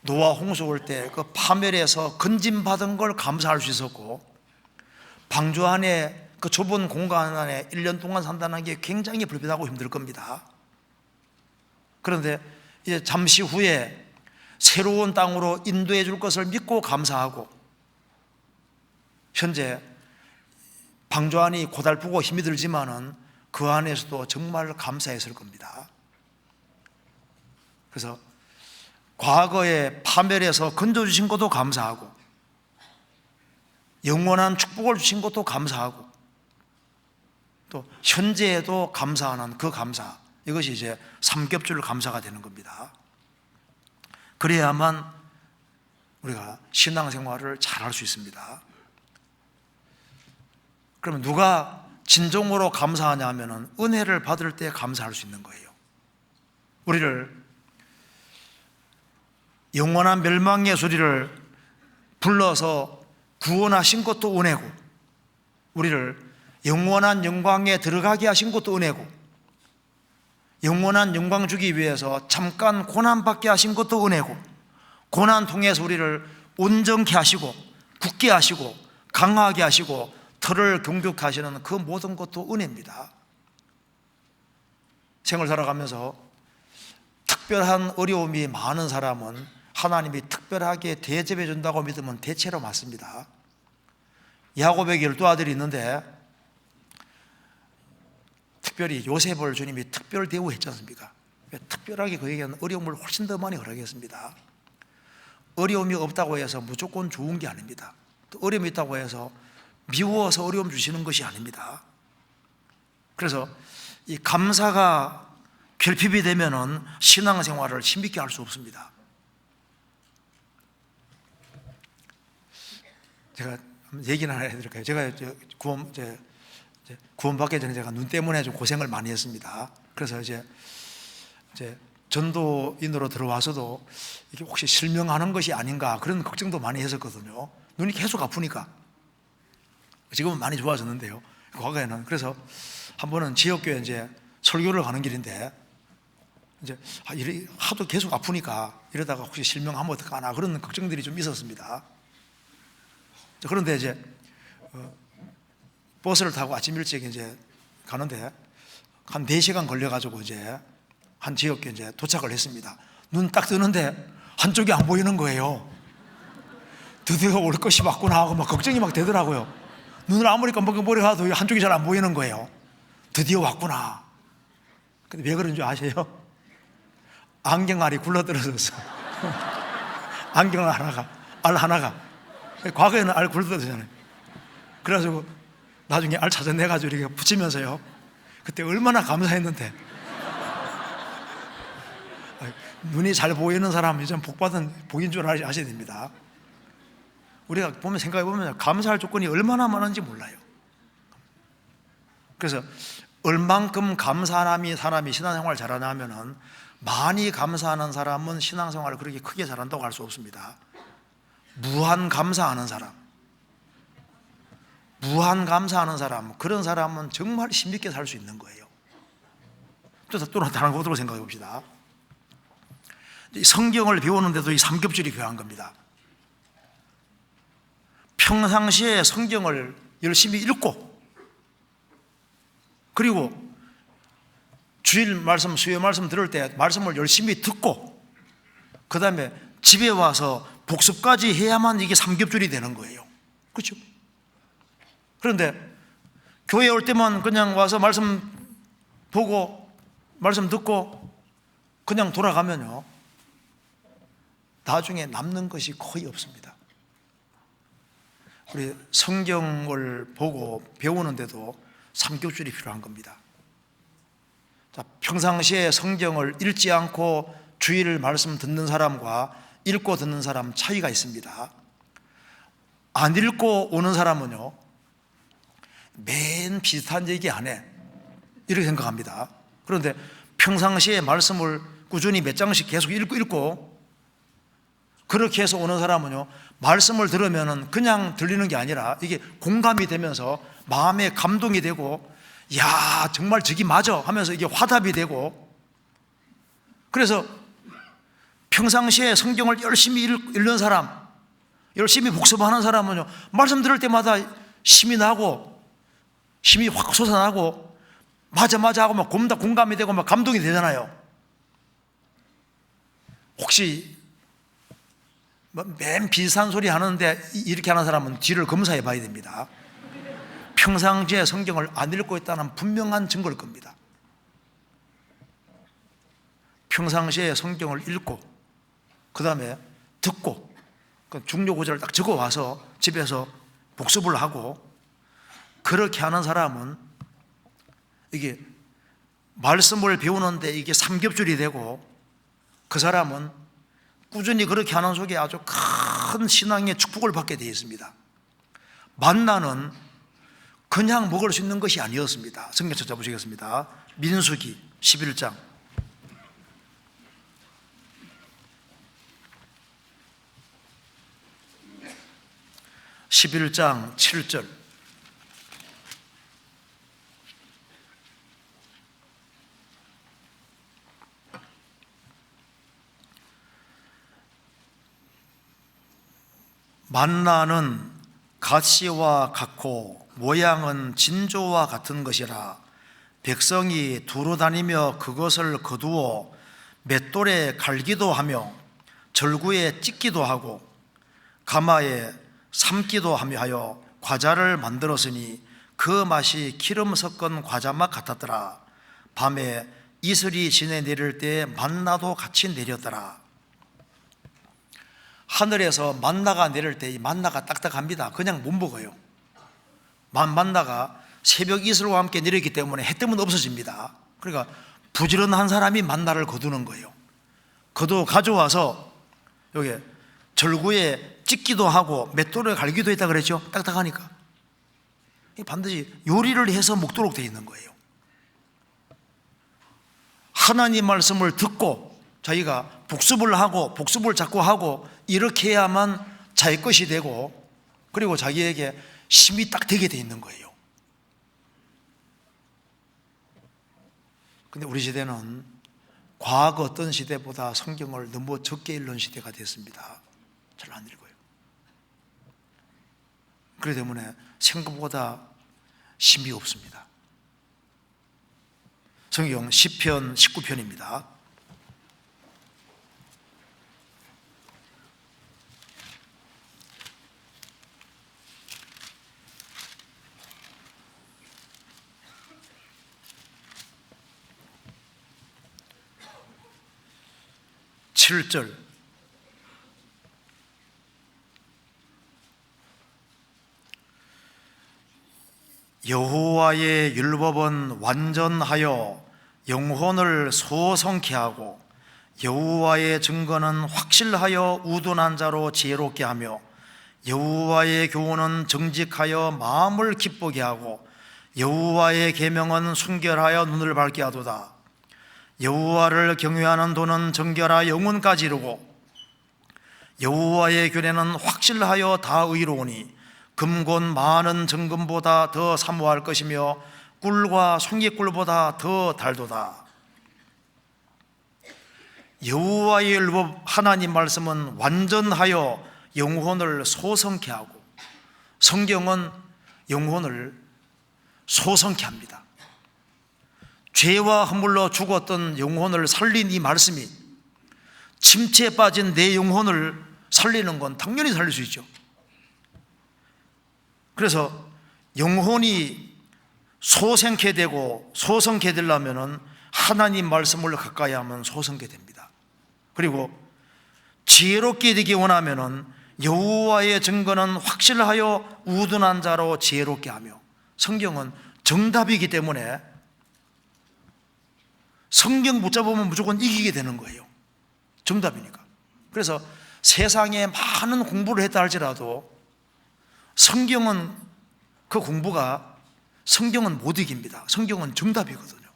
노아 홍수 올 때 그 파멸에서 건짐받은 걸 감사할 수 있었고, 방주 안에 그 좁은 공간 안에 1년 동안 산다는 게 굉장히 불편하고 힘들 겁니다. 그런데 이제 잠시 후에 새로운 땅으로 인도해 줄 것을 믿고 감사하고, 현재 방주 안이 고달프고 힘이 들지만은 그 안에서도 정말 감사했을 겁니다. 그래서 과거에 파멸에서 건져주신 것도 감사하고, 영원한 축복을 주신 것도 감사하고, 또 현재에도 감사하는 그 감사, 이것이 이제 삼겹줄 감사가 되는 겁니다. 그래야만 우리가 신앙생활을 잘할 수 있습니다. 그러면 누가 진정으로 감사하냐 하면은 은혜를 받을 때 감사할 수 있는 거예요. 우리를 영원한 멸망의 소리를 불러서 구원하신 것도 은혜고, 우리를 영원한 영광에 들어가게 하신 것도 은혜고, 영원한 영광 주기 위해서 잠깐 고난받게 하신 것도 은혜고, 고난 통해서 우리를 온전케 하시고 굳게 하시고 강하게 하시고 털을 경격케 하시는 그 모든 것도 은혜입니다. 생을 살아가면서 특별한 어려움이 많은 사람은 하나님이 특별하게 대접해 준다고 믿으면 대체로 맞습니다. 야곱에게 12아들이 있는데 특별히 요셉을 주님이 특별 대우했지 않습니까? 특별하게 그에게는 어려움을 훨씬 더 많이 허락했습니다. 어려움이 없다고 해서 무조건 좋은 게 아닙니다. 또 어려움이 있다고 해서 미워서 어려움 주시는 것이 아닙니다. 그래서 이 감사가 결핍이 되면은 신앙생활을 힘있게 할 수 없습니다. 제가 얘기는 하나 해드릴까요? 제가 구원받기 전에 제가 눈 때문에 좀 고생을 많이 했습니다. 그래서 이제 전도인으로 들어와서도 이게 혹시 실명하는 것이 아닌가 그런 걱정도 많이 했었거든요. 눈이 계속 아프니까. 지금은 많이 좋아졌는데요. 과거에는. 그래서 한 번은 지역교회 이제 설교를 가는 길인데 이제 하도 계속 아프니까 이러다가 혹시 실명하면 어떡하나 그런 걱정들이 좀 있었습니다. 그런데 이제 버스를 타고 아침 일찍 이제 가는데 한 4시간 걸려가지고 이제 한 지역에 이제 도착을 했습니다. 눈 딱 뜨는데 한쪽이 안 보이는 거예요. 드디어 올 것이 맞구나 하고 막 걱정이 막 되더라고요. 눈을 아무리 깜빡깜빡 하도 한쪽이 잘 안 보이는 거예요. 드디어 왔구나. 근데 왜 그런 줄 아세요? 안경알이 굴러떨어졌어. 안경알 하나가 과거에는 알 굴러떨어졌잖아요. 그래가지고 나중에 알 찾아내가지고 이렇게 붙이면서요, 그때 얼마나 감사했는데. 눈이 잘 보이는 사람 이제 복받은 복인 줄 아셔야 됩니다. 우리가 생각해보면 감사할 조건이 얼마나 많은지 몰라요. 그래서 얼만큼 감사함이 사람이 신앙생활을 잘하냐 하면은 많이 감사하는 사람은 신앙생활을 그렇게 크게 잘한다고 할 수 없습니다. 무한 감사하는 사람, 그런 사람은 정말 힘있게 살 수 있는 거예요. 또 다른 것으로 생각해 봅시다. 성경을 배우는데도 이 삼겹줄이 필요한 겁니다. 평상시에 성경을 열심히 읽고, 그리고 주일 말씀, 수요 말씀 들을 때 말씀을 열심히 듣고, 그 다음에 집에 와서 복습까지 해야만 이게 삼겹줄이 되는 거예요. 그렇죠? 그런데 교회 올 때만 그냥 와서 말씀 보고 말씀 듣고 그냥 돌아가면요, 나중에 남는 것이 거의 없습니다. 우리 성경을 보고 배우는데도 삼겹줄이 필요한 겁니다. 자, 평상시에 성경을 읽지 않고 주일 말씀 듣는 사람과 읽고 듣는 사람 차이가 있습니다. 안 읽고 오는 사람은요, 맨 비슷한 얘기 안 해, 이렇게 생각합니다. 그런데 평상시에 말씀을 꾸준히 몇 장씩 계속 읽고 그렇게 해서 오는 사람은요, 말씀을 들으면 그냥 들리는 게 아니라 이게 공감이 되면서 마음에 감동이 되고, 야, 정말 저기 맞아 하면서 이게 화답이 되고, 그래서 평상시에 성경을 열심히 읽는 사람, 열심히 복습하는 사람은요, 말씀 들을 때마다 힘이 나고 힘이 확 솟아나고 맞아 하고 막 공감이 되고 막 감동이 되잖아요. 혹시 맨 비슷한 소리 하는데 이렇게 하는 사람은 뒤를 검사해 봐야 됩니다. 평상시에 성경을 안 읽고 있다는 분명한 증거일 겁니다. 평상시에 성경을 읽고 그 다음에 듣고 중요 구절을 딱 적어 와서 집에서 복습을 하고 그렇게 하는 사람은 이게 말씀을 배우는데 이게 삼겹줄이 되고, 그 사람은 꾸준히 그렇게 하는 속에 아주 큰 신앙의 축복을 받게 되어 있습니다. 만나는 그냥 먹을 수 있는 것이 아니었습니다. 성경 찾아보시겠습니다. 민수기 11장 7절. 만나는 가시와 같고 모양은 진조와 같은 것이라 백성이 두루 다니며 그것을 거두어 맷돌에 갈기도 하며 절구에 찢기도 하고 가마에 삶기도 하며 과자를 만들었으니 그 맛이 기름 섞은 과자맛 같았더라. 밤에 이슬이 지내 내릴 때 만나도 같이 내렸더라. 하늘에서 만나가 내릴 때 이 만나가 딱딱합니다. 그냥 못 먹어요. 만나가 새벽 이슬과 함께 내리기 때문에 해 뜨면 없어집니다. 그러니까 부지런한 사람이 만나를 거두는 거예요. 거두 가져와서 여기 절구에 찢기도 하고 맷돌에 갈기도 했다 그랬죠. 딱딱하니까 반드시 요리를 해서 먹도록 되어 있는 거예요. 하나님 말씀을 듣고 자기가 복습을 하고 복습을 자꾸 하고 이렇게 해야만 자기 것이 되고 그리고 자기에게 힘이 딱 되게 되어 있는 거예요. 근데 우리 시대는 과거 어떤 시대보다 성경을 너무 적게 읽는 시대가 됐습니다. 잘 안 읽어요. 그렇기 때문에 생각보다 힘이 없습니다. 성경 시편 19편입니다. (7절) 여호와의 율법은 완전하여 영혼을 소성케 하고 여호와의 증거는 확실하여 우둔한 자로 지혜롭게 하며 여호와의 교훈은 정직하여 마음을 기쁘게 하고 여호와의 계명은 순결하여 눈을 밝게 하도다. 여호와를 경외하는 도는 정결하 영혼까지 이르고 여호와의 규례는 확실하여 다 의로우니 금곧 많은 정금보다 더 사모할 것이며 꿀과 송이꿀보다 더 달도다. 여호와의 율법 하나님 말씀은 완전하여 영혼을 소성케 하고 성경은 영혼을 소성케 합니다. 죄와 허물로 죽었던 영혼을 살린 이 말씀이 침체에 빠진 내 영혼을 살리는 건 당연히 살릴 수 있죠. 그래서 영혼이 소생케 되고 소성케 되려면 하나님 말씀을 가까이 하면 소성케 됩니다. 그리고 지혜롭게 되기 원하면 여호와의 증거는 확실하여 우둔한 자로 지혜롭게 하며 성경은 정답이기 때문에 성경 붙잡으면 무조건 이기게 되는 거예요. 정답이니까. 그래서 세상에 많은 공부를 했다 할지라도 성경은 그 공부가 성경은 못 이깁니다. 성경은 정답이거든요.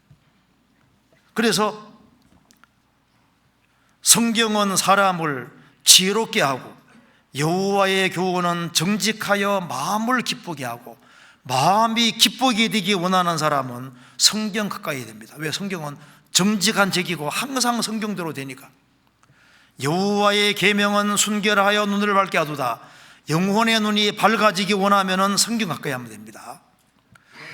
그래서 성경은 사람을 지혜롭게 하고 여호와의 교훈은 정직하여 마음을 기쁘게 하고 마음이 기쁘게 되기 원하는 사람은 성경 가까이 됩니다. 왜? 성경은 정직한 책이고 항상 성경대로 되니까. 여호와의 계명은 순결하여 눈을 밝게 하도다. 영혼의 눈이 밝아지기 원하면 성경 가까이 하면 됩니다.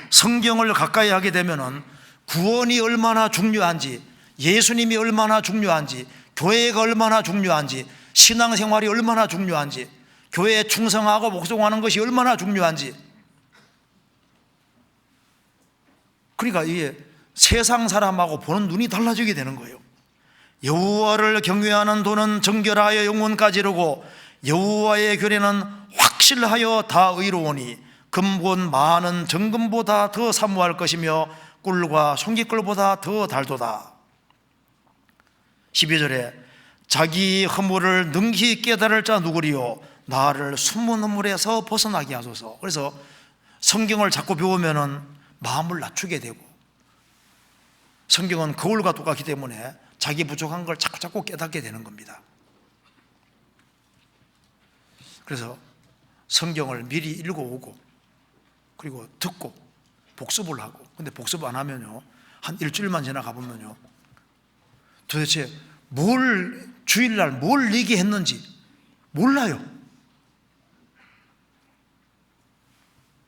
성경을 가까이 하게 되면 구원이 얼마나 중요한지, 예수님이 얼마나 중요한지, 교회가 얼마나 중요한지, 신앙생활이 얼마나 중요한지, 교회에 충성하고 복종하는 것이 얼마나 중요한지, 그러니까 이게 세상 사람하고 보는 눈이 달라지게 되는 거예요. 여호와를 경외하는 도는 정결하여 영혼까지 이르고 여호와의 규례는 확실하여 다 의로우니 금곧 많은 정금보다 더 사모할 것이며 꿀과 송기꿀보다 더 달도다. 12절에 자기 허물을 능히 깨달을 자 누구리요 나를 숨은 허물에서 벗어나게 하소서. 그래서 성경을 자꾸 배우면은 마음을 낮추게 되고, 성경은 거울과 똑같기 때문에 자기 부족한 걸 자꾸 깨닫게 되는 겁니다. 그래서 성경을 미리 읽어오고, 그리고 듣고 복습을 하고, 근데 복습 안 하면요, 한 일주일만 지나가 보면요, 도대체 주일날 뭘 얘기했는지 몰라요.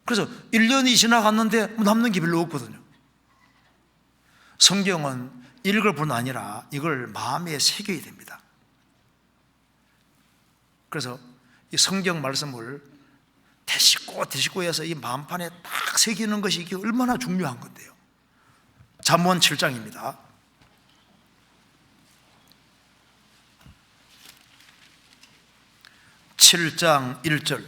그래서 1년이 지나갔는데 남는 게 별로 없거든요. 성경은 읽을 뿐 아니라 이걸 마음에 새겨야 됩니다. 그래서 이 성경 말씀을 대식고 해서 이 마음판에 딱 새기는 것이 이게 얼마나 중요한 건데요. 잠언 7장입니다. 7장 1절.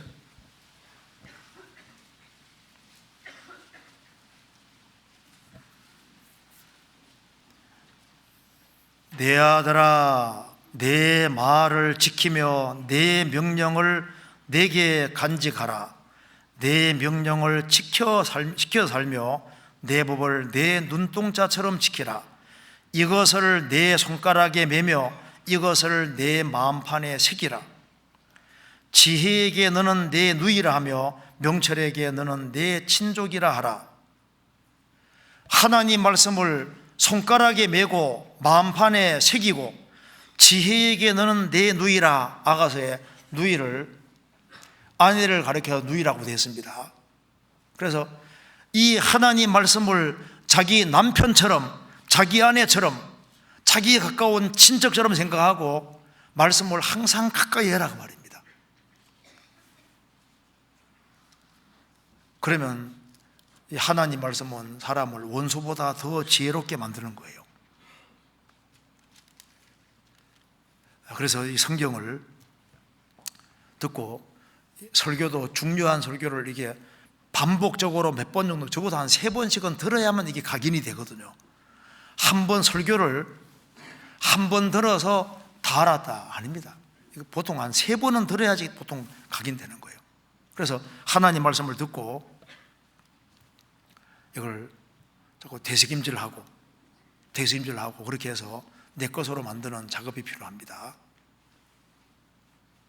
내 아들아, 내 말을 지키며 내 명령을 내게 간직하라. 내 명령을 지켜 살며 내 법을 내 눈동자처럼 지키라. 이것을 내 손가락에 매며 이것을 내 마음판에 새기라. 지혜에게 너는 내 누이라 하며 명철에게 너는 내 친족이라 하라. 하나님 말씀을 손가락에 메고 마음판에 새기고, 지혜에게 너는 내 누이라. 아가서의 누이를, 아내를 가리켜 누이라고 되어 있습니다. 그래서 이 하나님 말씀을 자기 남편처럼, 자기 아내처럼, 자기에 가까운 친척처럼 생각하고 말씀을 항상 가까이 해라고 말입니다. 그러면 이 하나님 말씀은 사람을 원수보다 더 지혜롭게 만드는 거예요. 그래서 이 성경을 듣고 설교도, 중요한 설교를 이게 반복적으로 몇 번 정도, 적어도 한 3번씩은 들어야만 이게 각인이 되거든요. 한 번 설교를 한 번 들어서 다 알았다, 아닙니다. 보통 한 3번은 들어야지 보통 각인되는 거예요. 그래서 하나님 말씀을 듣고 이걸 자꾸 되새김질하고 그렇게 해서 내 것으로 만드는 작업이 필요합니다.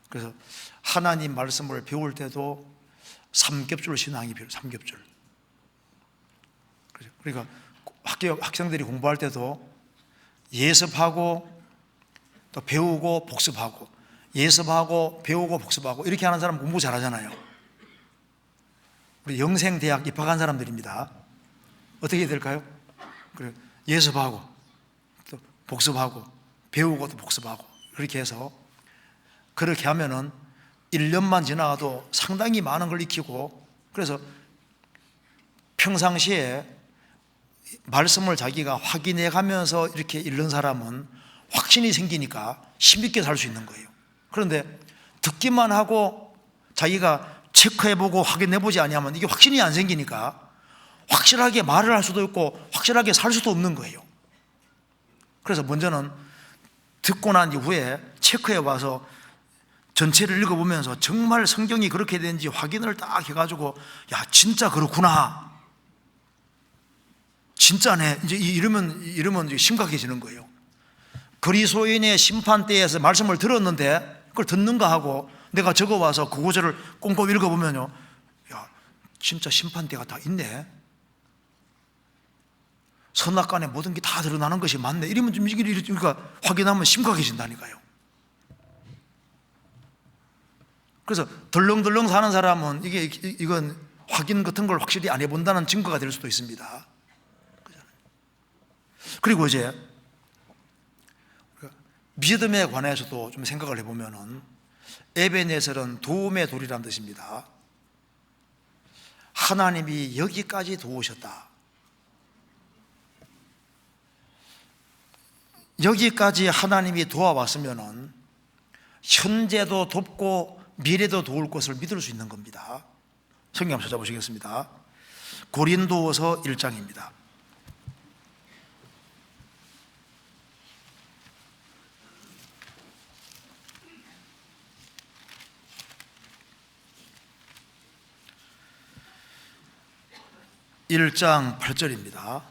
그래서 하나님 말씀을 배울 때도 삼겹줄 신앙이 필요해요. 삼겹줄. 그러니까 학생들이 공부할 때도 예습하고 또 배우고 복습하고, 예습하고 배우고 복습하고, 이렇게 하는 사람 공부 잘하잖아요. 우리 영생대학 입학한 사람들입니다. 어떻게 해야 될까요? 그래, 예습하고 또 복습하고 배우고 또 복습하고, 그렇게 해서 그렇게 하면은 1년만 지나가도 상당히 많은 걸 익히고, 그래서 평상시에 말씀을 자기가 확인해 가면서 이렇게 읽는 사람은 확신이 생기니까 힘있게 살 수 있는 거예요. 그런데 듣기만 하고 자기가 체크해보고 확인해보지 아니하면 이게 확신이 안 생기니까 확실하게 말을 할 수도 있고 확실하게 살 수도 없는 거예요. 그래서 먼저는 듣고 난 이후에 체크해 와서 전체를 읽어보면서 정말 성경이 그렇게 되는지 확인을 딱 해가지고, 야, 진짜 그렇구나, 진짜네, 이제 이러면 심각해지는 거예요. 그리스도인의 심판대에서 말씀을 들었는데 그걸 듣는가 하고 내가 적어와서 그 구절을 꼼꼼히 읽어보면요, 야, 진짜 심판대가 다 있네, 선악간에 모든 게 다 드러나는 것이 맞네, 이러면 좀 그러니까 확인하면 심각해진다니까요. 그래서 덜렁덜렁 사는 사람은 이건 확인 같은 걸 확실히 안 해본다는 증거가 될 수도 있습니다. 그리고 이제 믿음에 관해서도 좀 생각을 해보면은, 에베네셀은 도움의 돌이라는 뜻입니다. 하나님이 여기까지 도우셨다, 여기까지 하나님이 도와왔으면은 현재도 돕고 미래도 도울 것을 믿을 수 있는 겁니다. 성경 한번 찾아보시겠습니다. 고린도후서 1장입니다. 1장 8절입니다.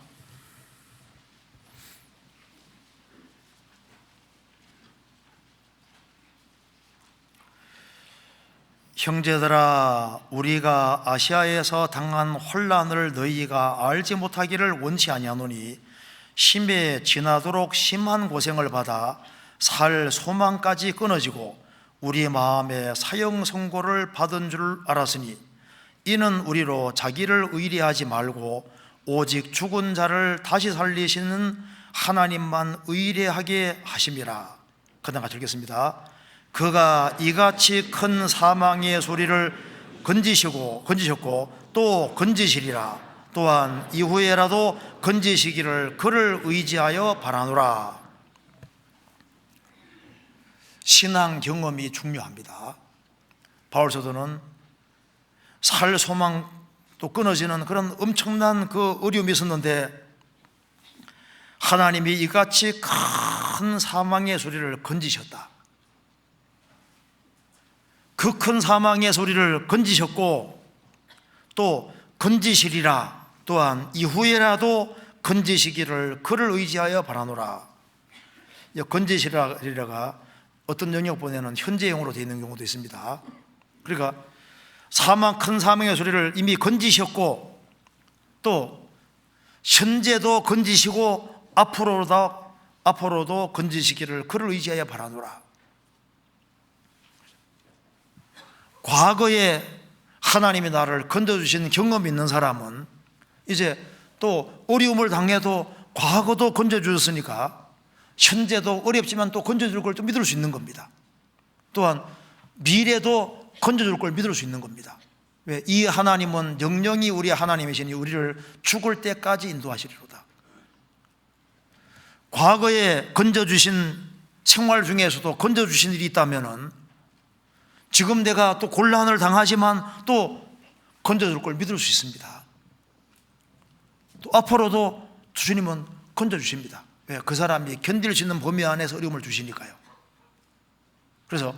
형제들아, 우리가 아시아에서 당한 혼란을 너희가 알지 못하기를 원치 아니하노니 심에 지나도록 심한 고생을 받아 살 소망까지 끊어지고 우리 마음에 사형 선고를 받은 줄 알았으니 이는 우리로 자기를 의리하지 말고 오직 죽은 자를 다시 살리시는 하나님만 의뢰하게 하심이라. 그다음 같이 읽겠습니다. 그가 이같이 큰 사망의 소리를 건지셨고 또 건지시리라. 또한 이후에라도 건지시기를 그를 의지하여 바라노라. 신앙 경험이 중요합니다. 바울 사도는 살 소망도 끊어지는 그런 엄청난 그 어려움이 있었는데 하나님이 이같이 큰 사망의 소리를 건지셨다. 그 큰 사망의 소리를 건지셨고 또 건지시리라. 또한 이후에라도 건지시기를 그를 의지하여 바라노라. 건지시리라가 어떤 영역본에는 현재형으로 되어 있는 경우도 있습니다. 그러니까 큰 사망의 소리를 이미 건지셨고 또 현재도 건지시고 앞으로도 건지시기를 그를 의지하여 바라노라. 과거에 하나님이 나를 건져주신 경험이 있는 사람은 이제 또 어려움을 당해도 과거도 건져주셨으니까 현재도 어렵지만 또 건져줄 걸 좀 믿을 수 있는 겁니다. 또한 미래도 건져줄 걸 믿을 수 있는 겁니다. 왜? 이 하나님은 영영이 우리 하나님이시니 우리를 죽을 때까지 인도하시리로다. 과거에 건져주신 생활 중에서도 건져주신 일이 있다면은 지금 내가 또 곤란을 당하지만 또 건져줄 걸 믿을 수 있습니다. 또 앞으로도 주님은 건져주십니다. 왜? 그 사람이 견딜 수 있는 범위 안에서 어려움을 주시니까요. 그래서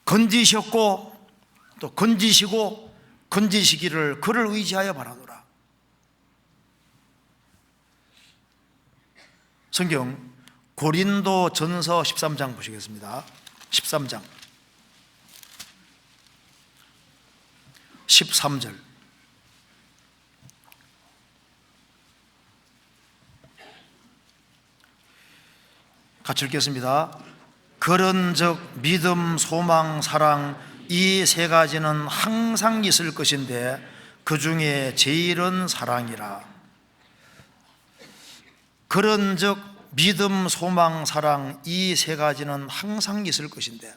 건지셨고 또 건지시고 건지시기를 그를 의지하여 바라노라. 성경 고린도 전서 13장 보시겠습니다. 13장 13절 같이 읽겠습니다. 그런즉 믿음, 소망, 사랑 이 세 가지는 항상 있을 것인데 그 중에 제일은 사랑이라. 그런즉 믿음, 소망, 사랑 이 세 가지는 항상 있을 것인데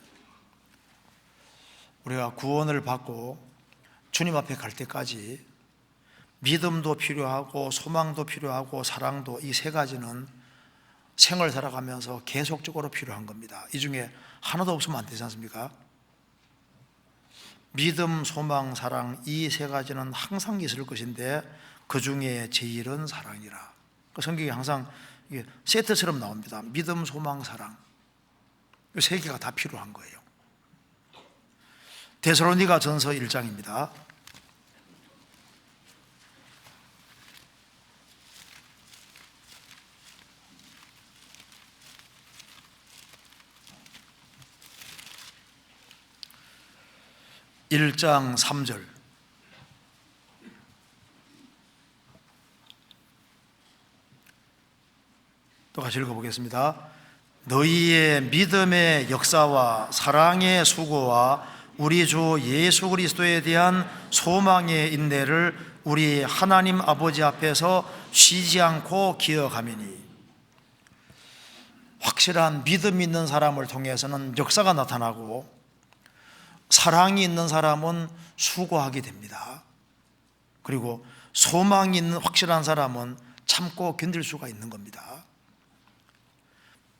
우리가 구원을 받고 주님 앞에 갈 때까지 믿음도 필요하고 소망도 필요하고 사랑도 이 세 가지는 생을 살아가면서 계속적으로 필요한 겁니다. 이 중에 하나도 없으면 안 되지 않습니까? 믿음, 소망, 사랑 이 세 가지는 항상 있을 것인데 그 중에 제일은 사랑이라. 성경이 항상 이게 세트처럼 나옵니다. 믿음, 소망, 사랑 이 세 개가 다 필요한 거예요. 데살로니가 전서 1장입니다. (1장) 3절 또 같이 읽어보겠습니다. 너희의 믿음의 역사와 사랑의 수고와 우리 주 예수 그리스도에 대한 소망의 인내를 우리 하나님 아버지 앞에서 쉬지 않고 기억하미니. 확실한 믿음이 있는 사람을 통해서는 역사가 나타나고 사랑이 있는 사람은 수고하게 됩니다. 그리고 소망이 있는 확실한 사람은 참고 견딜 수가 있는 겁니다.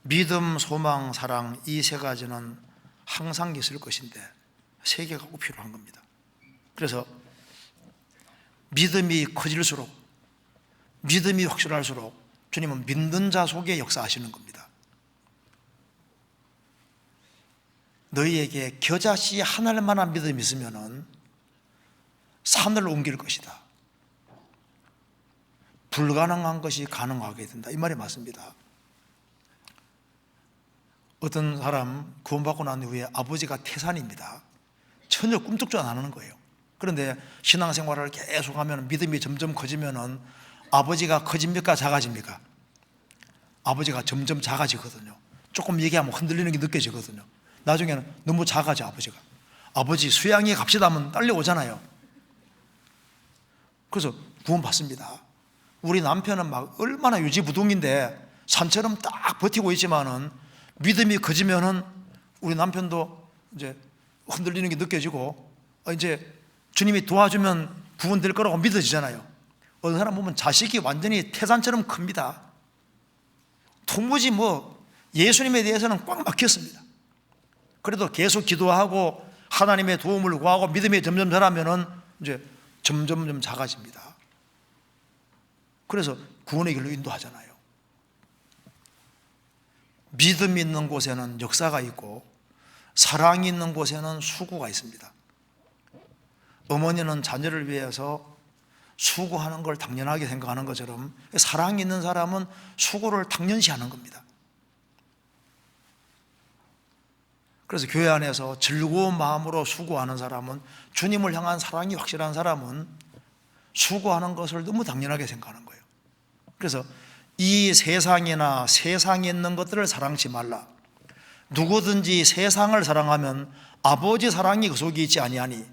믿음, 소망, 사랑 이 세 가지는 항상 있을 것인데 세 개가 꼭 필요한 겁니다. 그래서 믿음이 커질수록 믿음이 확실할수록 주님은 믿는 자 속에 역사하시는 겁니다. 너희에게 겨자씨 하나만한 믿음이 있으면 산을 옮길 것이다. 불가능한 것이 가능하게 된다. 이 말이 맞습니다. 어떤 사람 구원받고 난 후에 아버지가 태산입니다. 전혀 꿈쩍도 안 하는 거예요. 그런데 신앙생활을 계속하면 믿음이 점점 커지면은 아버지가 커집니까 작아집니까? 아버지가 점점 작아지거든요. 조금 얘기하면 흔들리는 게 느껴지거든요. 나중에는 너무 작아져 아버지가. 아버지 수양이 갑시다 하면 딸려오잖아요. 그래서 구원받습니다. 우리 남편은 막 얼마나 유지부동인데 산처럼 딱 버티고 있지만은 믿음이 커지면은 우리 남편도 이제 흔들리는 게 느껴지고 이제 주님이 도와주면 구원될 거라고 믿어지잖아요. 어떤 사람 보면 자식이 완전히 태산처럼 큽니다. 도무지 예수님에 대해서는 꽉 막혔습니다. 그래도 계속 기도하고 하나님의 도움을 구하고 믿음이 점점 자라면은 이제 점점 작아집니다. 그래서 구원의 길로 인도하잖아요. 믿음이 있는 곳에는 역사가 있고 사랑이 있는 곳에는 수고가 있습니다. 어머니는 자녀를 위해서 수고하는 걸 당연하게 생각하는 것처럼 사랑이 있는 사람은 수고를 당연시하는 겁니다. 그래서 교회 안에서 즐거운 마음으로 수고하는 사람은, 주님을 향한 사랑이 확실한 사람은 수고하는 것을 너무 당연하게 생각하는 거예요. 그래서 이 세상이나 세상에 있는 것들을 사랑치 말라. 누구든지 세상을 사랑하면 아버지 사랑이 그 속에 있지 아니하니.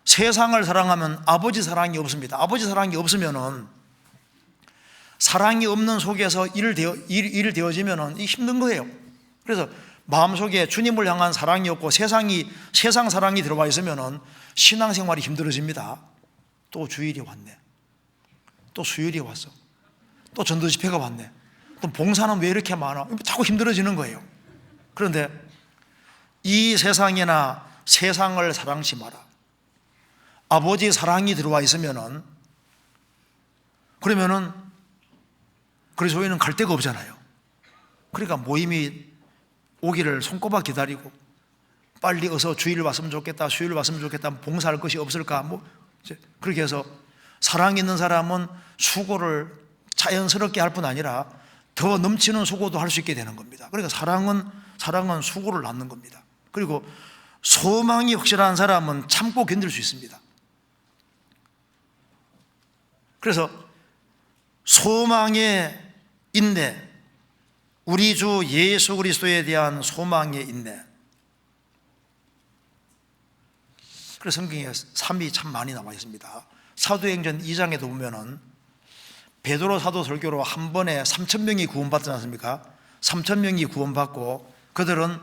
세상을 사랑하면 아버지 사랑이 없습니다. 아버지 사랑이 없으면은, 사랑이 없는 속에서 일이 되어지면은 힘든 거예요. 그래서 마음속에 주님을 향한 사랑이 없고 세상 사랑이 들어와 있으면은 신앙생활이 힘들어집니다. 또 주일이 왔네. 또 수요일이 왔어. 또 전도 집회가 왔네. 또 봉사는 왜 이렇게 많아? 자꾸 힘들어지는 거예요. 그런데 이 세상이나 세상을 사랑치 마라. 아버지 사랑이 들어와 있으면은, 그러면은 그리스도인은 갈 데가 없잖아요. 그러니까 모임이 오기를 손꼽아 기다리고, 빨리 어서 주일 왔으면 좋겠다, 수요일 왔으면 좋겠다, 봉사할 것이 없을까, 그렇게 해서 사랑 있는 사람은 수고를 자연스럽게 할 뿐 아니라 더 넘치는 수고도 할 수 있게 되는 겁니다. 그러니까 사랑은 수고를 낳는 겁니다. 그리고 소망이 확실한 사람은 참고 견딜 수 있습니다. 그래서 소망의 인내, 우리 주 예수 그리스도에 대한 소망의 인내. 그래서 성경에 삶이 참 많이 나와 있습니다. 사도행전 2장에도 보면은 베드로 사도 설교로 한 번에 3,000명이 구원받지 않습니까? 3,000명이 구원받고 그들은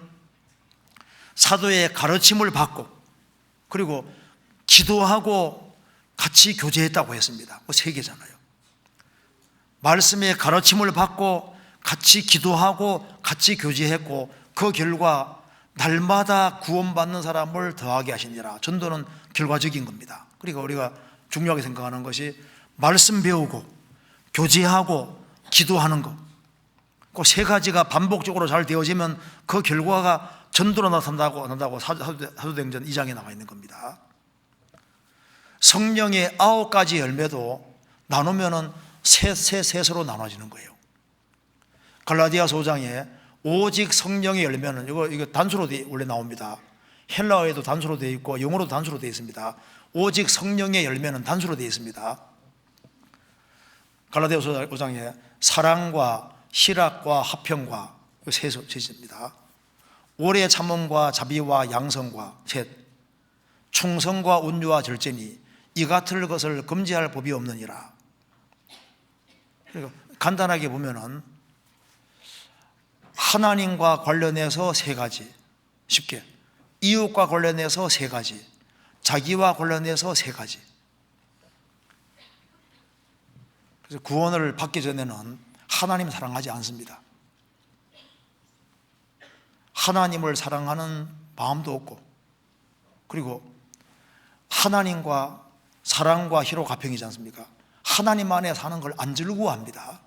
사도의 가르침을 받고 그리고 기도하고 같이 교제했다고 했습니다. 세 개잖아요. 말씀의 가르침을 받고 같이 기도하고 같이 교제했고 그 결과 날마다 구원받는 사람을 더하게 하시니라. 전도는 결과적인 겁니다. 그러니까 우리가 중요하게 생각하는 것이 말씀 배우고 교제하고 기도하는 것, 그 세 가지가 반복적으로 잘 되어지면 그 결과가 전도로 나타난다고 사도행전 2장에 나와 있는 겁니다. 성령의 9가지 열매도 나누면은 셋으로 나눠지는 거예요. 갈라디아서 5장에 오직 성령의 열매는 이거 단수로 원래 나옵니다. 헬라어에도 단수로 되어 있고 영어로도 단수로 되어 있습니다. 오직 성령의 열매는 단수로 되어 있습니다. 갈라디아서 5장에 사랑과 희락과 화평과 셋입니다. 오래 참음과 자비와 양성과 셋, 충성과 온유와 절제니 이 같을 것을 금지할 법이 없느니라. 그러니까 간단하게 보면은 하나님과 관련해서 세 가지, 쉽게 이웃과 관련해서 세 가지, 자기와 관련해서 세 가지. 그래서 구원을 받기 전에는 하나님 사랑하지 않습니다. 하나님을 사랑하는 마음도 없고, 그리고 하나님과 사랑과 희로 화평이지 않습니까? 하나님 안에 사는 걸 안 즐거워합니다.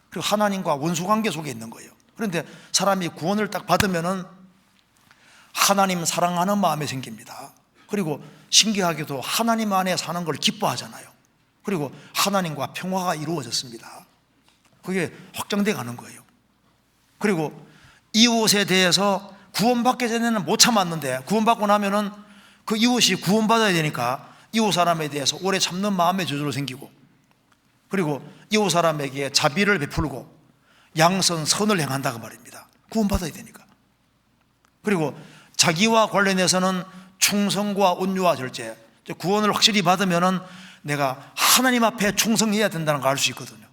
그리고 하나님과 원수관계 속에 있는 거예요. 그런데 사람이 구원을 딱 받으면은 하나님 사랑하는 마음이 생깁니다. 그리고 신기하게도 하나님 안에 사는 걸 기뻐하잖아요. 그리고 하나님과 평화가 이루어졌습니다. 그게 확장돼 가는 거예요. 그리고 이웃에 대해서 구원받기 전에는 못 참았는데 구원받고 나면은 그 이웃이 구원받아야 되니까 이웃 사람에 대해서 오래 참는 마음의 저절로 생기고, 그리고 이웃 사람에게 자비를 베풀고 양선 선을 행한다고 말입니다. 구원받아야 되니까. 그리고 자기와 관련해서는 충성과 온유와 절제, 구원을 확실히 받으면은 내가 하나님 앞에 충성해야 된다는 걸 알 수 있거든요.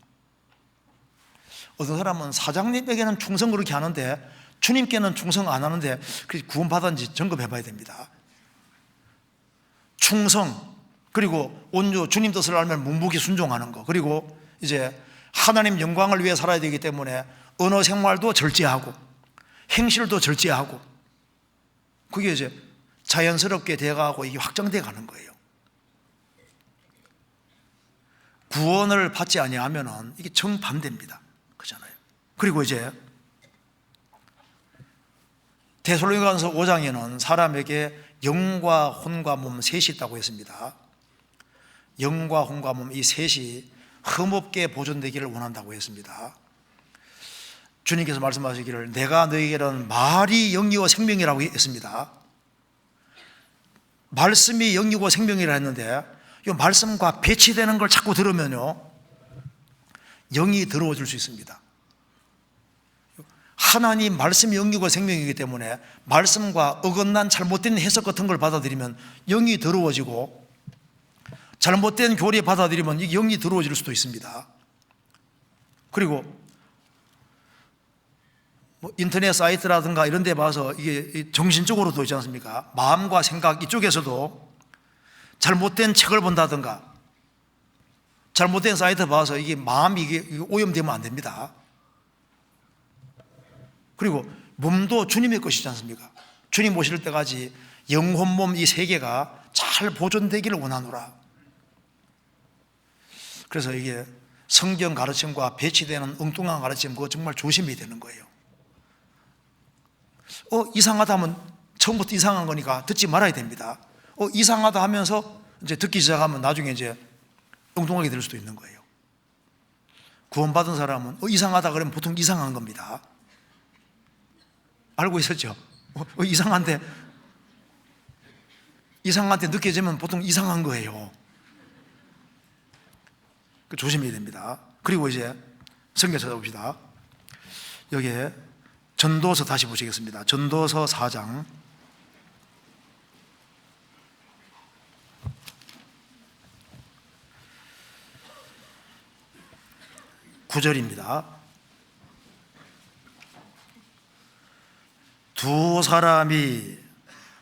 어떤 사람은 사장님에게는 충성 그렇게 하는데 주님께는 충성 안 하는데 구원받았는지 점검해 봐야 됩니다. 충성, 그리고 온유, 주님 뜻을 알면 묵묵히 순종하는 거, 그리고 이제 하나님 영광을 위해 살아야 되기 때문에 언어 생활도 절제하고 행실도 절제하고, 그게 이제 자연스럽게 돼가고 이게 확장돼 가는 거예요. 구원을 받지 아니하면은 이게 정반대입니다. 그렇잖아요. 그리고 이제 데살로니가서 5장에는 사람에게 영과 혼과 몸 셋이 있다고 했습니다. 영과 혼과 몸 이 셋이 흠없게 보존되기를 원한다고 했습니다. 주님께서 말씀하시기를 내가 너희에게는 말이 영이요 생명이라고 했습니다. 말씀이 영이고 생명이라 했는데 이 말씀과 배치되는 걸 자꾸 들으면요 영이 더러워질 수 있습니다. 하나님 말씀이 영이고 생명이기 때문에 말씀과 어긋난 잘못된 해석 같은 걸 받아들이면 영이 더러워지고, 잘못된 교리 받아들이면 이게 영이 더러워질 수도 있습니다. 그리고 인터넷 사이트라든가 이런 데 봐서 이게 정신적으로도 있지 않습니까? 마음과 생각 이쪽에서도 잘못된 책을 본다든가 잘못된 사이트 봐서 이게 마음이 이게 오염되면 안 됩니다. 그리고 몸도 주님의 것이지 않습니까? 주님 오실 때까지 영혼 몸 이 세 개가 잘 보존되기를 원하노라. 그래서 이게 성경 가르침과 배치되는 엉뚱한 가르침, 그거 정말 조심해야 되는 거예요. 이상하다 하면 처음부터 이상한 거니까 듣지 말아야 됩니다. 이상하다 하면서 이제 듣기 시작하면 나중에 이제 엉뚱하게 될 수도 있는 거예요. 구원받은 사람은 이상하다 그러면 보통 이상한 겁니다. 알고 있었죠? 이상한데 느껴지면 보통 이상한 거예요. 조심해야 됩니다. 그리고 이제 성경 찾아봅시다. 여기에 전도서 다시 보시겠습니다. 전도서 4장 9절입니다. 두 사람이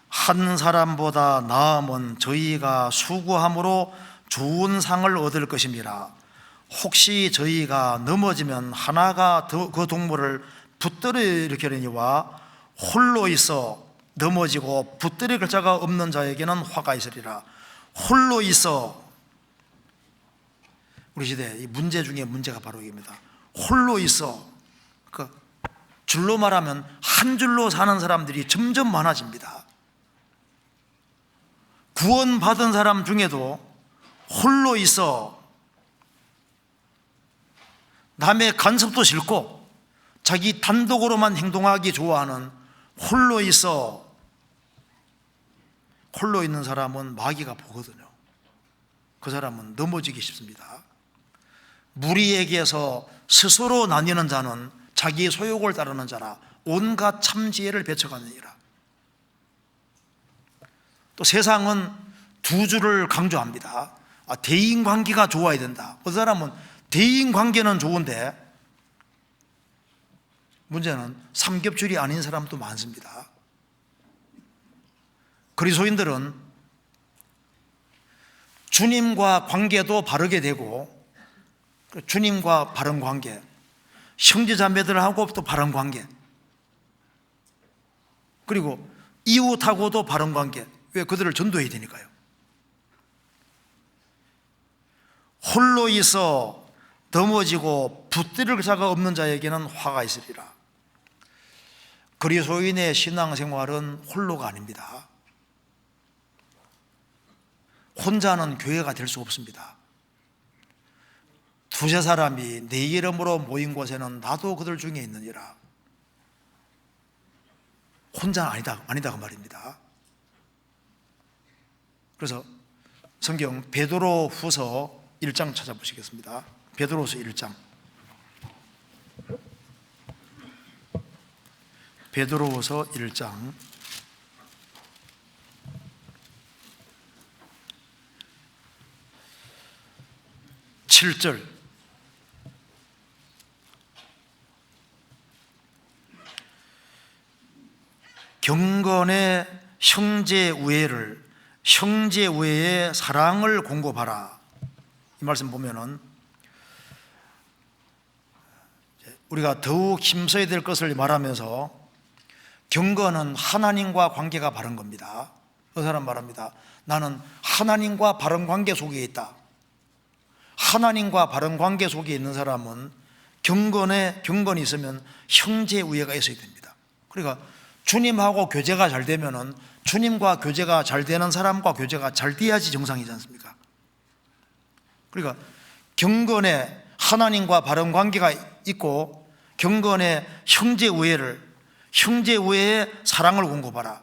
한 사람보다 나음은 저희가 수고함으로 좋은 상을 얻을 것입니다. 혹시 저희가 넘어지면 하나가 그 동물을 붙들이려니와 홀로 있어 넘어지고 붙들릴 자가 없는 자에게는 화가 있으리라. 홀로 있어, 우리 시대 이 문제 중에 문제가 바로 이겁니다. 홀로 있어, 줄로 말하면 한 줄로 사는 사람들이 점점 많아집니다. 구원받은 사람 중에도 홀로 있어 남의 간섭도 싫고 자기 단독으로만 행동하기 좋아하는 홀로 있어, 홀로 있는 사람은 마귀가 보거든요. 그 사람은 넘어지기 쉽습니다. 무리에게서 스스로 나뉘는 자는 자기 소욕을 따르는 자라 온갖 참지혜를 배척하느니라. 또 세상은 두 줄을 강조합니다. 대인관계가 좋아야 된다. 그 사람은 대인관계는 좋은데 문제는 삼겹줄이 아닌 사람도 많습니다. 그리스도인들은 주님과 관계도 바르게 되고, 주님과 바른 관계, 형제자매들하고 또 바른 관계, 그리고 이웃하고도 바른 관계. 왜? 그들을 전도해야 되니까요. 홀로 있어 넘어지고 붙들릴 자가 없는 자에게는 화가 있으리라. 그리스도인의 신앙생활은 홀로가 아닙니다. 혼자는 교회가 될 수 없습니다. 두세 사람이 내 이름으로 모인 곳에는 나도 그들 중에 있느니라. 혼자 아니다 그 말입니다. 그래서 성경 베드로후서 1장 찾아보시겠습니다. 베드로후서 1장. 베드로후서 1장 7절. 경건의 형제 우애를, 형제 우애의 사랑을 공급하라. 이 말씀 보면은 우리가 더욱 힘써야 될 것을 말하면서 경건은 하나님과 관계가 바른 겁니다. 그 사람 말합니다. 나는 하나님과 바른 관계 속에 있다. 하나님과 바른 관계 속에 있는 사람은 경건이 있으면 형제 우애가 있어야 됩니다. 그러니까 주님하고 교제가 잘 되면은 주님과 교제가 잘 되는 사람과 교제가 잘 돼야지 정상이지 않습니까? 그러니까 경건에 하나님과 바른 관계가 있고 경건에 형제 우애의 사랑을 공급하라.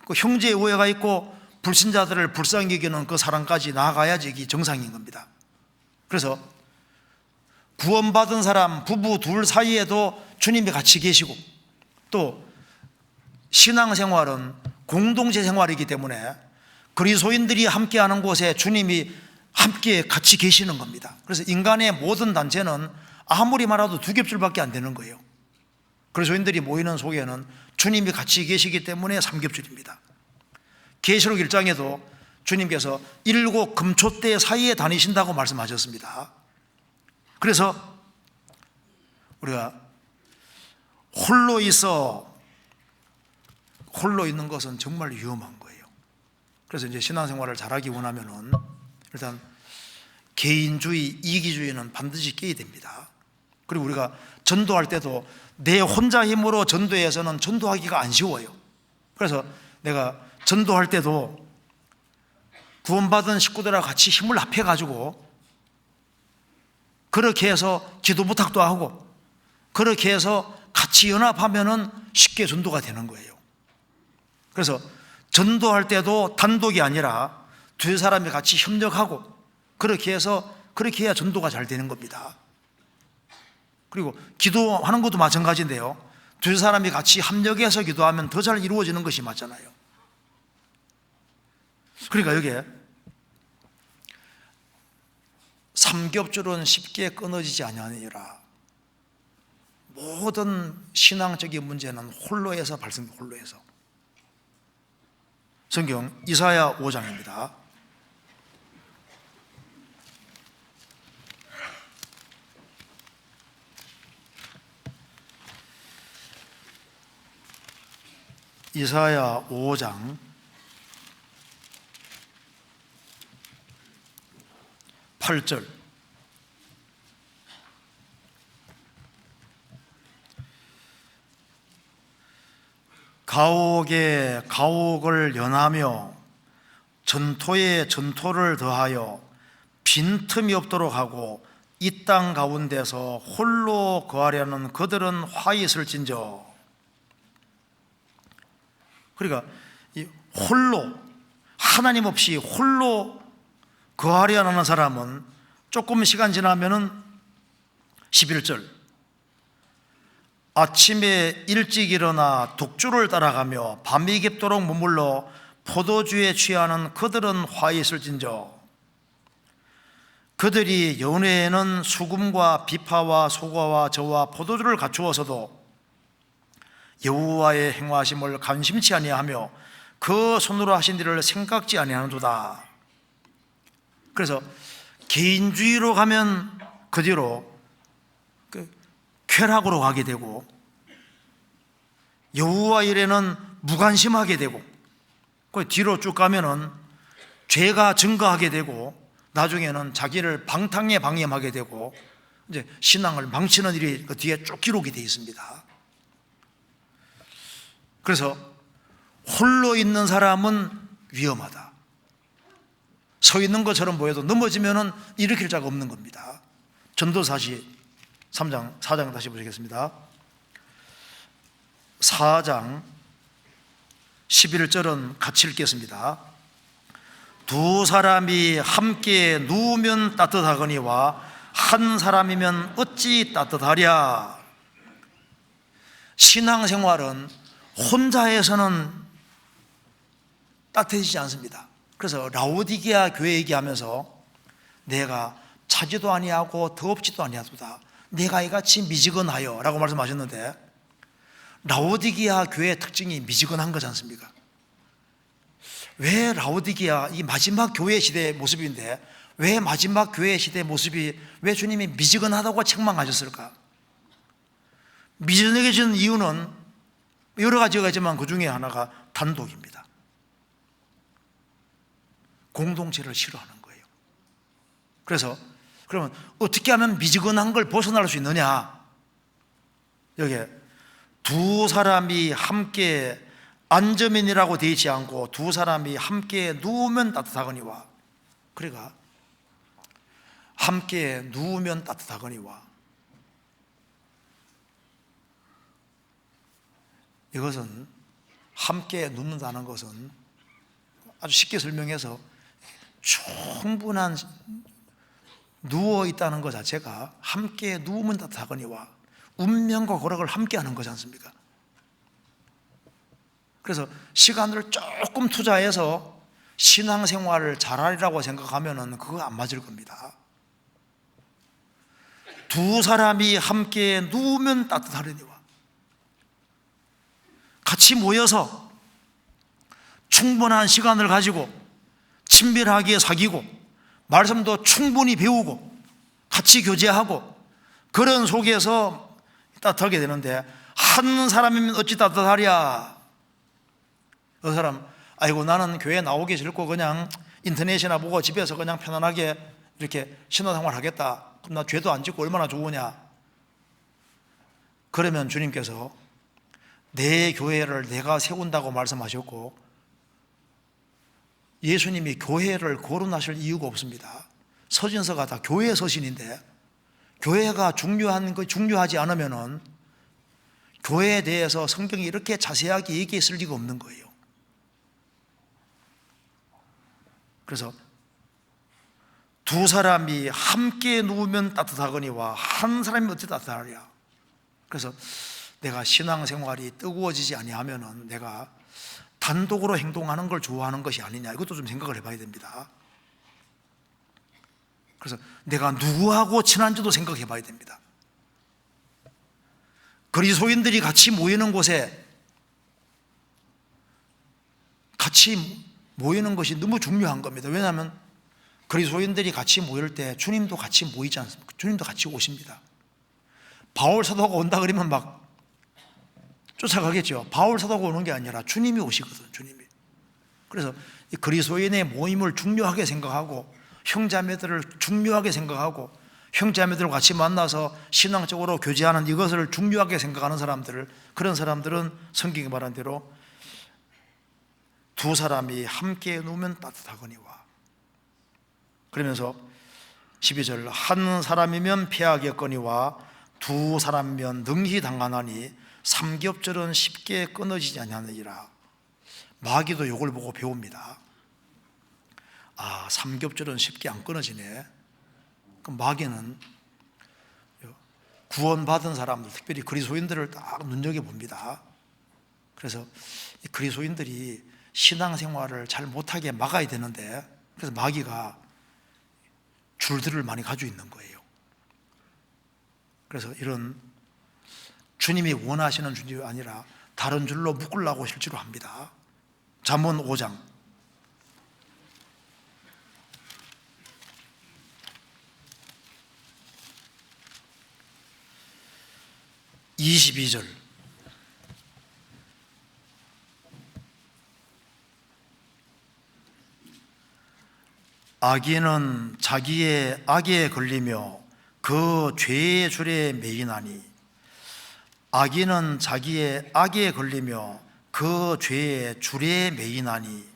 그 형제 우애가 있고 불신자들을 불쌍히 여기는 그 사랑까지 나아가야지 이게 정상인 겁니다. 그래서 구원받은 사람 부부 둘 사이에도 주님이 같이 계시고 또 신앙생활은 공동체 생활이기 때문에 그리스도인들이 함께하는 곳에 주님이 함께 같이 계시는 겁니다. 그래서 인간의 모든 단체는 아무리 많아도 두 겹줄밖에 안 되는 거예요. 그리스도인들이 모이는 속에는 주님이 같이 계시기 때문에 삼겹줄입니다. 계시록 1장에도 주님께서 7 금초대 사이에 다니신다고 말씀하셨습니다. 그래서 우리가 홀로 있는 것은 정말 위험한 거예요. 그래서 이제 신앙생활을 잘하기 원하면은 일단 개인주의, 이기주의는 반드시 깨야 됩니다. 그리고 우리가 전도할 때도 내 혼자 힘으로 전도해서는 전도하기가 안 쉬워요. 그래서 내가 전도할 때도 구원받은 식구들하고 같이 힘을 합해가지고 그렇게 해서 기도 부탁도 하고 그렇게 해서 같이 연합하면은 쉽게 전도가 되는 거예요. 그래서 전도할 때도 단독이 아니라 두 사람이 같이 협력하고 그렇게 해야 전도가 잘 되는 겁니다. 그리고 기도하는 것도 마찬가지인데요. 두 사람이 같이 합력해서 기도하면 더 잘 이루어지는 것이 맞잖아요. 그러니까 여기에 삼겹줄은 쉽게 끊어지지 아니하니라. 모든 신앙적인 문제는 홀로에서 발생됩니다. 홀로에서. 성경 이사야 5장입니다. 이사야 5장 8절. 가옥에 가옥을 연하며 전토에 전토를 더하여 빈틈이 없도록 하고 이 땅 가운데서 홀로 거하려는 그들은 화 있을진저. 그러니까 이 홀로, 하나님 없이 홀로 거하려 하는 사람은 조금 시간 지나면은 11절, 아침에 일찍 일어나 독주를 따라가며 밤이 깊도록 머물러 포도주에 취하는 그들은 화 있을진저. 그들이 연회에는 수금과 비파와 소과와 저와 포도주를 갖추어서도 여호와의 행하심을 감심치 아니하며 그 손으로 하신 일을 생각지 아니하는도다. 그래서 개인주의로 가면 그 뒤로 쾌락으로 가게 되고 여호와 일에는 무관심하게 되고 그 뒤로 쭉 가면은 죄가 증가하게 되고 나중에는 자기를 방탕에 방임하게 되고 이제 신앙을 망치는 일이 그 뒤에 쭉 기록이 되어 있습니다. 그래서 홀로 있는 사람은 위험하다. 서 있는 것처럼 보여도 넘어지면은 일으킬 자가 없는 겁니다. 전도사시 4장 다시 보시겠습니다. 4장 11절은 같이 읽겠습니다. 두 사람이 함께 누우면 따뜻하거니와 한 사람이면 어찌 따뜻하랴. 신앙생활은 혼자에서는 따뜻해지지 않습니다. 그래서 라오디게아 교회 얘기하면서 내가 차지도 아니하고 더웁지도 아니하도다, 내가 이같이 미지근하여 라고 말씀하셨는데, 라오디게아 교회의 특징이 미지근한 거지 않습니까? 왜 라오디게아, 이 마지막 교회 시대의 모습인데 왜 마지막 교회 시대의 모습이, 왜 주님이 미지근하다고 책망하셨을까? 미지근해진 이유는 여러 가지가 있지만 그 중에 하나가 단독입니다. 공동체를 싫어하는 거예요. 그래서 그러면 어떻게 하면 미지근한 걸 벗어날 수 있느냐? 여기에 두 사람이 함께 앉으면이라고 되어 있지 않고 두 사람이 함께 누우면 따뜻하거니와, 그러니까 함께 누우면 따뜻하거니와, 이것은 함께 눕는다는 것은 아주 쉽게 설명해서 충분한 누워 있다는 것 자체가 함께 누우면 따뜻하거니와 운명과 고락을 함께 하는 거지 않습니까? 그래서 시간을 조금 투자해서 신앙생활을 잘하리라고 생각하면 그거 안 맞을 겁니다. 두 사람이 함께 누우면 따뜻하려니와, 같이 모여서 충분한 시간을 가지고 친밀하게 사귀고 말씀도 충분히 배우고 같이 교제하고 그런 속에서 따뜻하게 되는데, 한 사람이면 어찌 따뜻하랴. 그 사람, 아이고 나는 교회 나오기 싫고 그냥 인터넷이나 보고 집에서 그냥 편안하게 이렇게 신앙생활 하겠다, 그럼 나 죄도 안 짓고 얼마나 좋으냐. 그러면 주님께서 내 교회를 내가 세운다고 말씀하셨고, 예수님이 교회를 거론하실 이유가 없습니다. 서신서가 다 교회 서신인데 교회가 중요하지 않으면은 교회에 대해서 성경이 이렇게 자세하게 얘기했을 리가 없는 거예요. 그래서 두 사람이 함께 누우면 따뜻하거니와 한 사람이 어찌 따뜻하랴. 그래서 내가 신앙생활이 뜨거워지지 아니하면은 내가 단독으로 행동하는 걸 좋아하는 것이 아니냐, 이것도 좀 생각을 해봐야 됩니다. 그래서 내가 누구하고 친한지도 생각해 봐야 됩니다. 그리스도인들이 같이 모이는 곳에 같이 모이는 것이 너무 중요한 겁니다. 왜냐하면 그리스도인들이 같이 모일 때 주님도 같이 모이지 않습니까? 주님도 같이 오십니다. 바울 사도가 온다 그러면 막 쫓아가겠죠. 바울 사도가 오는 게 아니라 주님이 오시거든, 주님이. 그래서 이 그리스도인의 모임을 중요하게 생각하고 형제자매들을 중요하게 생각하고 형제자매들과 같이 만나서 신앙적으로 교제하는 이것을 중요하게 생각하는 사람들을, 그런 사람들은 성경이 말한 대로 두 사람이 함께 누우면 따뜻하거니와, 그러면서 12절 한 사람이면 패하겠거니와 두 사람이면 능히 당하나니 삼겹절은 쉽게 끊어지지 아니하느니라. 마귀도 이걸 보고 배웁니다. 아, 삼겹절은 쉽게 안 끊어지네. 그럼 마귀는 구원받은 사람들, 특별히 그리스도인들을 딱 눈여겨봅니다. 그래서 그리스도인들이 신앙생활을 잘 못하게 막아야 되는데, 그래서 마귀가 줄들을 많이 가지고 있는 거예요. 그래서 이런 주님이 원하시는 줄이 아니라 다른 줄로 묶으려고 실제로 합니다. 잠언 5장 22절 악인은 자기의 악에 걸리며 그 죄의 줄에 매이나니, 악인은 자기의 악에 걸리며 그 죄의 줄에 매이나니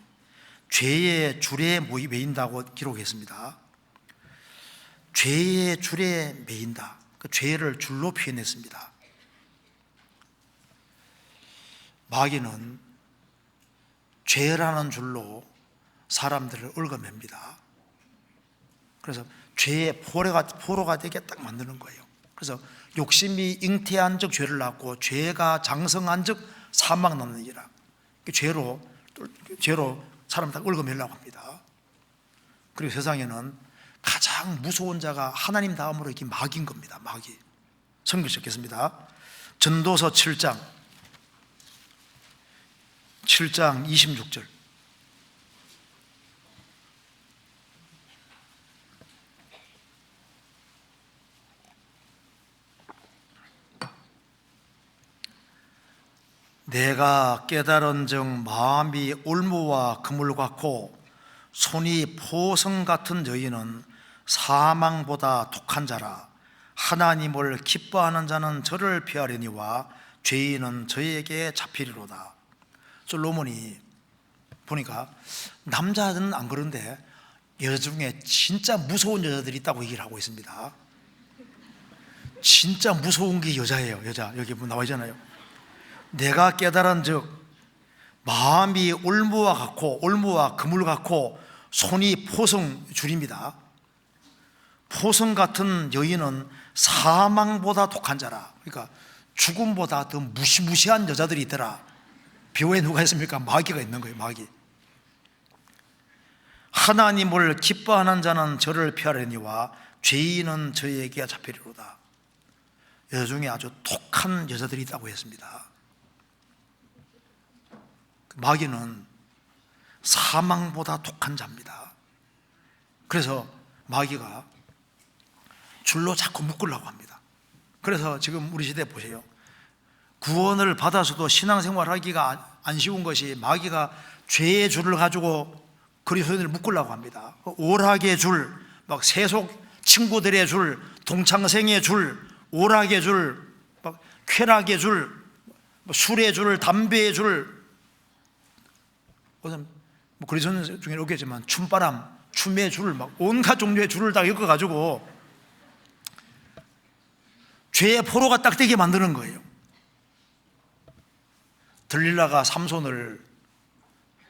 죄의 줄에 매인다고 기록했습니다. 죄의 줄에 매인다. 그 죄를 줄로 표현했습니다. 마귀는 죄라는 줄로 사람들을 얽어맵니다. 그래서 죄의 포로가 되게 딱 만드는 거예요. 그래서 욕심이 잉태한 적 죄를 낳고 죄가 장성한 적 사망 낳느니라. 죄로 사람을 다 얽어매려고 합니다. 그리고 세상에는 가장 무서운 자가 하나님 다음으로 이렇게 마귀인 겁니다. 마귀. 성경 읽겠습니다. 전도서 7장 26절. 내가 깨달은즉 마음이 올무와 그물 같고 손이 포성 같은 저희는 사망보다 독한 자라. 하나님을 기뻐하는 자는 저를 피하려니와 죄인은 저에게 잡히리로다. 솔로몬이 보니까 남자는 안 그런데 여자 중에 진짜 무서운 여자들이 있다고 얘기를 하고 있습니다. 진짜 무서운 게 여자예요. 여자 여기 나와 있잖아요. 내가 깨달은즉 마음이 올무와 그물 같고 손이 포성 줄입니다. 포성 같은 여인은 사망보다 독한 자라. 그러니까 죽음보다 더 무시무시한 여자들이 있더라. 비호에 누가 있습니까? 마귀가 있는 거예요. 마귀. 하나님을 기뻐하는 자는 저를 피하려니와 죄인은 저에게 잡히리로다. 여자 중에 아주 독한 여자들이 있다고 했습니다. 마귀는 사망보다 독한 자입니다. 그래서 마귀가 줄로 자꾸 묶으려고 합니다. 그래서 지금 우리 시대 보세요. 구원을 받아서도 신앙생활하기가 안 쉬운 것이 마귀가 죄의 줄을 가지고 그리스도인을 묶으려고 합니다. 오락의 줄, 막 세속 친구들의 줄, 동창생의 줄, 오락의 줄, 막 쾌락의 줄, 술의 줄, 담배의 줄, 그리스도인 중에 없겠지만 춤바람, 춤의 줄, 막 온갖 종류의 줄을 다 엮어가지고 죄의 포로가 딱 되게 만드는 거예요. 들릴라가 삼손을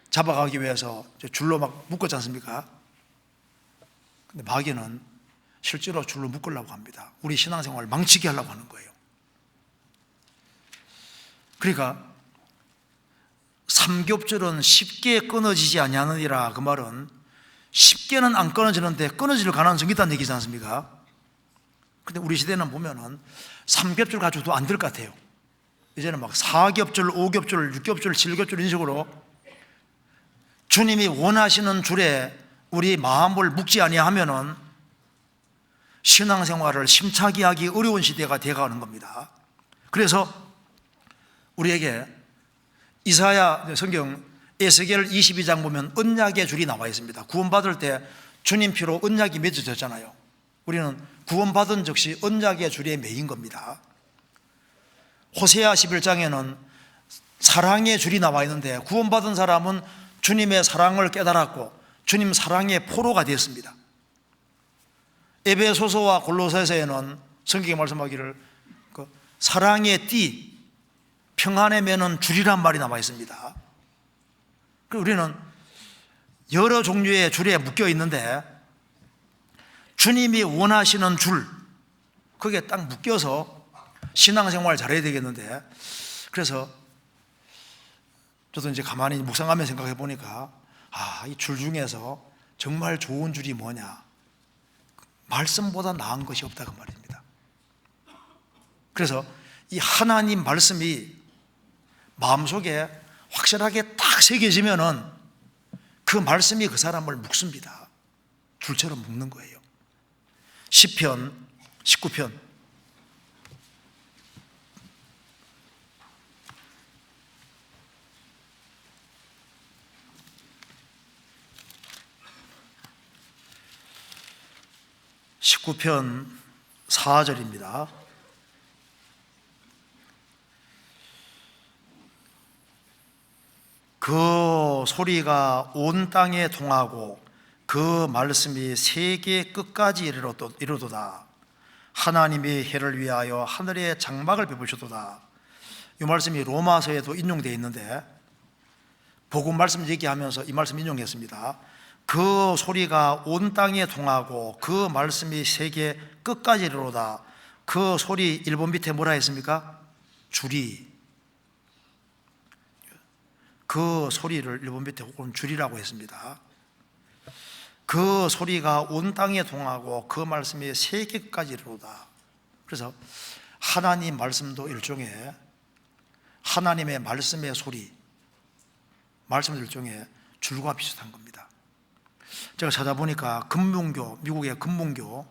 잡아가기 위해서 줄로 막 묶었지 않습니까? 근데 마귀는 실제로 줄로 묶으려고 합니다. 우리 신앙생활을 망치게 하려고 하는 거예요. 그러니까 삼겹줄은 쉽게 끊어지지 아니하느니라. 그 말은 쉽게는 안 끊어지는데 끊어질 가능성이 있다는 얘기지 않습니까? 근데 우리 시대는 보면은 삼겹줄 가지고도 안 될 것 같아요. 이제는 막 4겹줄, 5겹줄, 6겹줄, 7겹줄 이런 식으로 주님이 원하시는 줄에 우리 마음을 묶지 아니하면은 신앙생활을 심차게 하기 어려운 시대가 되어가는 겁니다. 그래서 우리에게 이사야 성경 에스겔 22장 보면 언약의 줄이 나와 있습니다. 구원받을 때 주님 피로 언약이 맺어졌잖아요. 우리는 구원받은 즉시 언약의 줄에 매인 겁니다. 호세아 11장에는 사랑의 줄이 나와 있는데 구원받은 사람은 주님의 사랑을 깨달았고 주님 사랑의 포로가 되었습니다. 에베소서와 골로새서에는 성경이 말씀하기를 사랑의 띠, 평안의 매는 줄이란 말이 나와 있습니다. 우리는 여러 종류의 줄에 묶여 있는데 주님이 원하시는 줄, 거기에 딱 묶여서 신앙생활 잘해야 되겠는데, 그래서 저도 이제 가만히 묵상하며 생각해 보니까 이 줄 중에서 정말 좋은 줄이 뭐냐? 말씀보다 나은 것이 없다 그 말입니다. 그래서 이 하나님 말씀이 마음속에 확실하게 딱 새겨지면은 그 말씀이 그 사람을 묶습니다. 줄처럼 묶는 거예요. 시편 19편 19편 4절입니다. 그 소리가 온 땅에 통하고 그 말씀이 세계 끝까지 이르도다. 하나님이 해를 위하여 하늘의 장막을 베푸셨도다. 이 말씀이 로마서에도 인용되어 있는데 복음 말씀 얘기하면서 이 말씀 인용했습니다. 그 소리가 온 땅에 통하고 그 말씀이 세계 끝까지 이르도다. 그 소리 일본 밑에 뭐라 했습니까? 주리. 그 소리를 일본 밑에 혹은 주리라고 했습니다. 그 소리가 온 땅에 통하고 그 말씀이 세계까지 이르도다. 그래서 하나님 말씀도 일종의 하나님의 말씀의 소리, 말씀도 일종의 줄과 비슷한 겁니다. 제가 찾아보니까 금문교, 미국의 금문교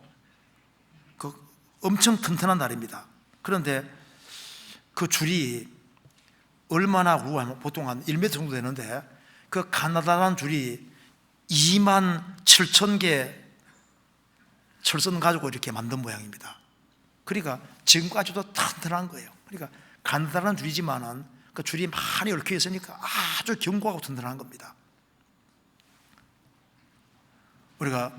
엄청 튼튼한 날입니다. 그런데 그 줄이 얼마나 우하면 보통 한 1m 정도 되는데 그 가나다란 줄이 27,000개 철선 가지고 이렇게 만든 모양입니다. 그러니까 지금까지도 튼튼한 거예요. 그러니까 가나다란 줄이지만은 그 줄이 많이 얽혀 있으니까 아주 견고하고 튼튼한 겁니다. 우리가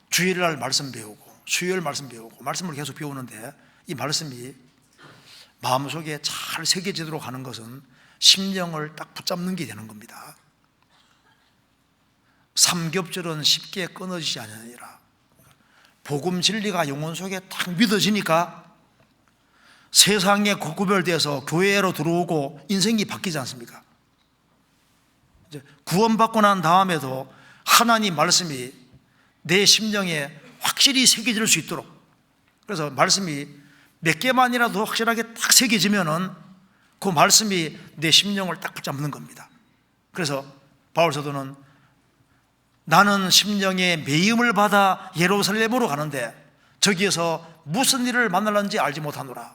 주일날 말씀 배우고 수요일 말씀 배우고 말씀을 계속 배우는데 이 말씀이 마음속에 잘 새겨지도록 하는 것은 심령을 딱 붙잡는 게 되는 겁니다. 삼겹살은 쉽게 끊어지지 않으니라. 복음 진리가 영혼 속에 딱 믿어지니까 세상에 구별돼서 교회로 들어오고 인생이 바뀌지 않습니까? 이제 구원받고 난 다음에도 하나님 말씀이 내 심령에 확실히 새겨질 수 있도록, 그래서 말씀이 몇 개만이라도 확실하게 딱 새겨지면은 그 말씀이 내 심령을 딱 붙잡는 겁니다. 그래서 바울 사도는 나는 심령의 매임을 받아 예루살렘으로 가는데 저기에서 무슨 일을 만날는지 알지 못하노라.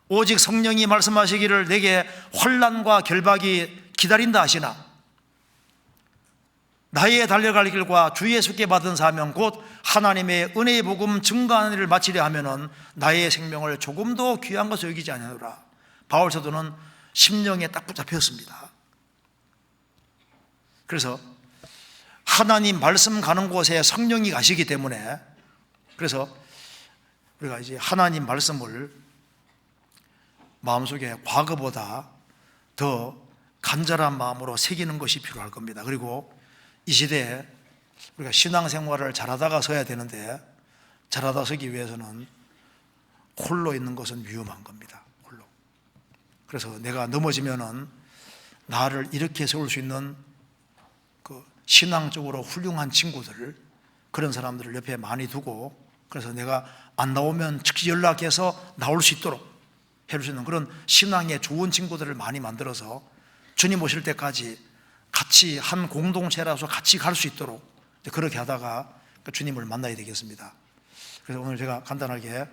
오직 성령이 말씀하시기를 내게 환난과 결박이 기다린다 하시나 나의 달려갈 길과 주 예수께 받은 사명 곧 하나님의 은혜의 복음 증거하는 일을 마치려 하면은 나의 생명을 조금도 귀한 것을 여기지 아니하노라. 바울 사도는 심령에 딱 붙잡혔습니다. 그래서 하나님 말씀 가는 곳에 성령이 가시기 때문에, 그래서 우리가 이제 하나님 말씀을 마음속에 과거보다 더 간절한 마음으로 새기는 것이 필요할 겁니다. 그리고 이 시대에 우리가 신앙생활을 잘하다가 서야 되는데 잘하다 서기 위해서는 홀로 있는 것은 위험한 겁니다. 홀로. 그래서 내가 넘어지면은 나를 이렇게 세울 수 있는 그 신앙적으로 훌륭한 친구들, 그런 사람들을 옆에 많이 두고, 그래서 내가 안 나오면 즉시 연락해서 나올 수 있도록 해줄 수 있는 그런 신앙의 좋은 친구들을 많이 만들어서 주님 오실 때까지 같이 한 공동체라서 같이 갈 수 있도록 그렇게 하다가 주님을 만나야 되겠습니다. 그래서 오늘 제가 간단하게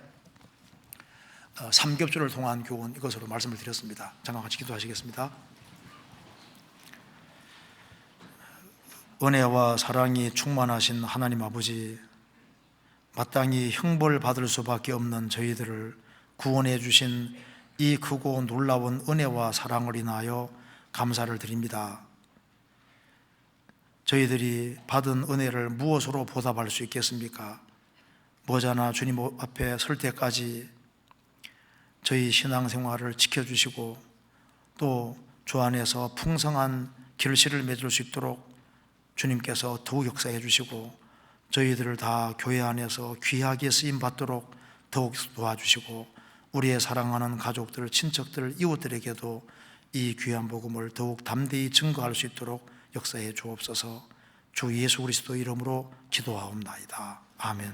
삼겹줄을 통한 교훈 이것으로 말씀을 드렸습니다. 잠깐 같이 기도하시겠습니다. 은혜와 사랑이 충만하신 하나님 아버지, 마땅히 형벌 받을 수밖에 없는 저희들을 구원해 주신 이 크고 놀라운 은혜와 사랑을 인하여 감사를 드립니다. 저희들이 받은 은혜를 무엇으로 보답할 수 있겠습니까? 머지않아 주님 앞에 설 때까지 저희 신앙생활을 지켜주시고 또 주 안에서 풍성한 결실을 맺을 수 있도록 주님께서 더욱 역사해 주시고 저희들을 다 교회 안에서 귀하게 쓰임받도록 더욱 도와주시고 우리의 사랑하는 가족들, 친척들, 이웃들에게도 이 귀한 복음을 더욱 담대히 증거할 수 있도록 역사해 주옵소서. 주 예수 그리스도 이름으로 기도하옵나이다. 아멘.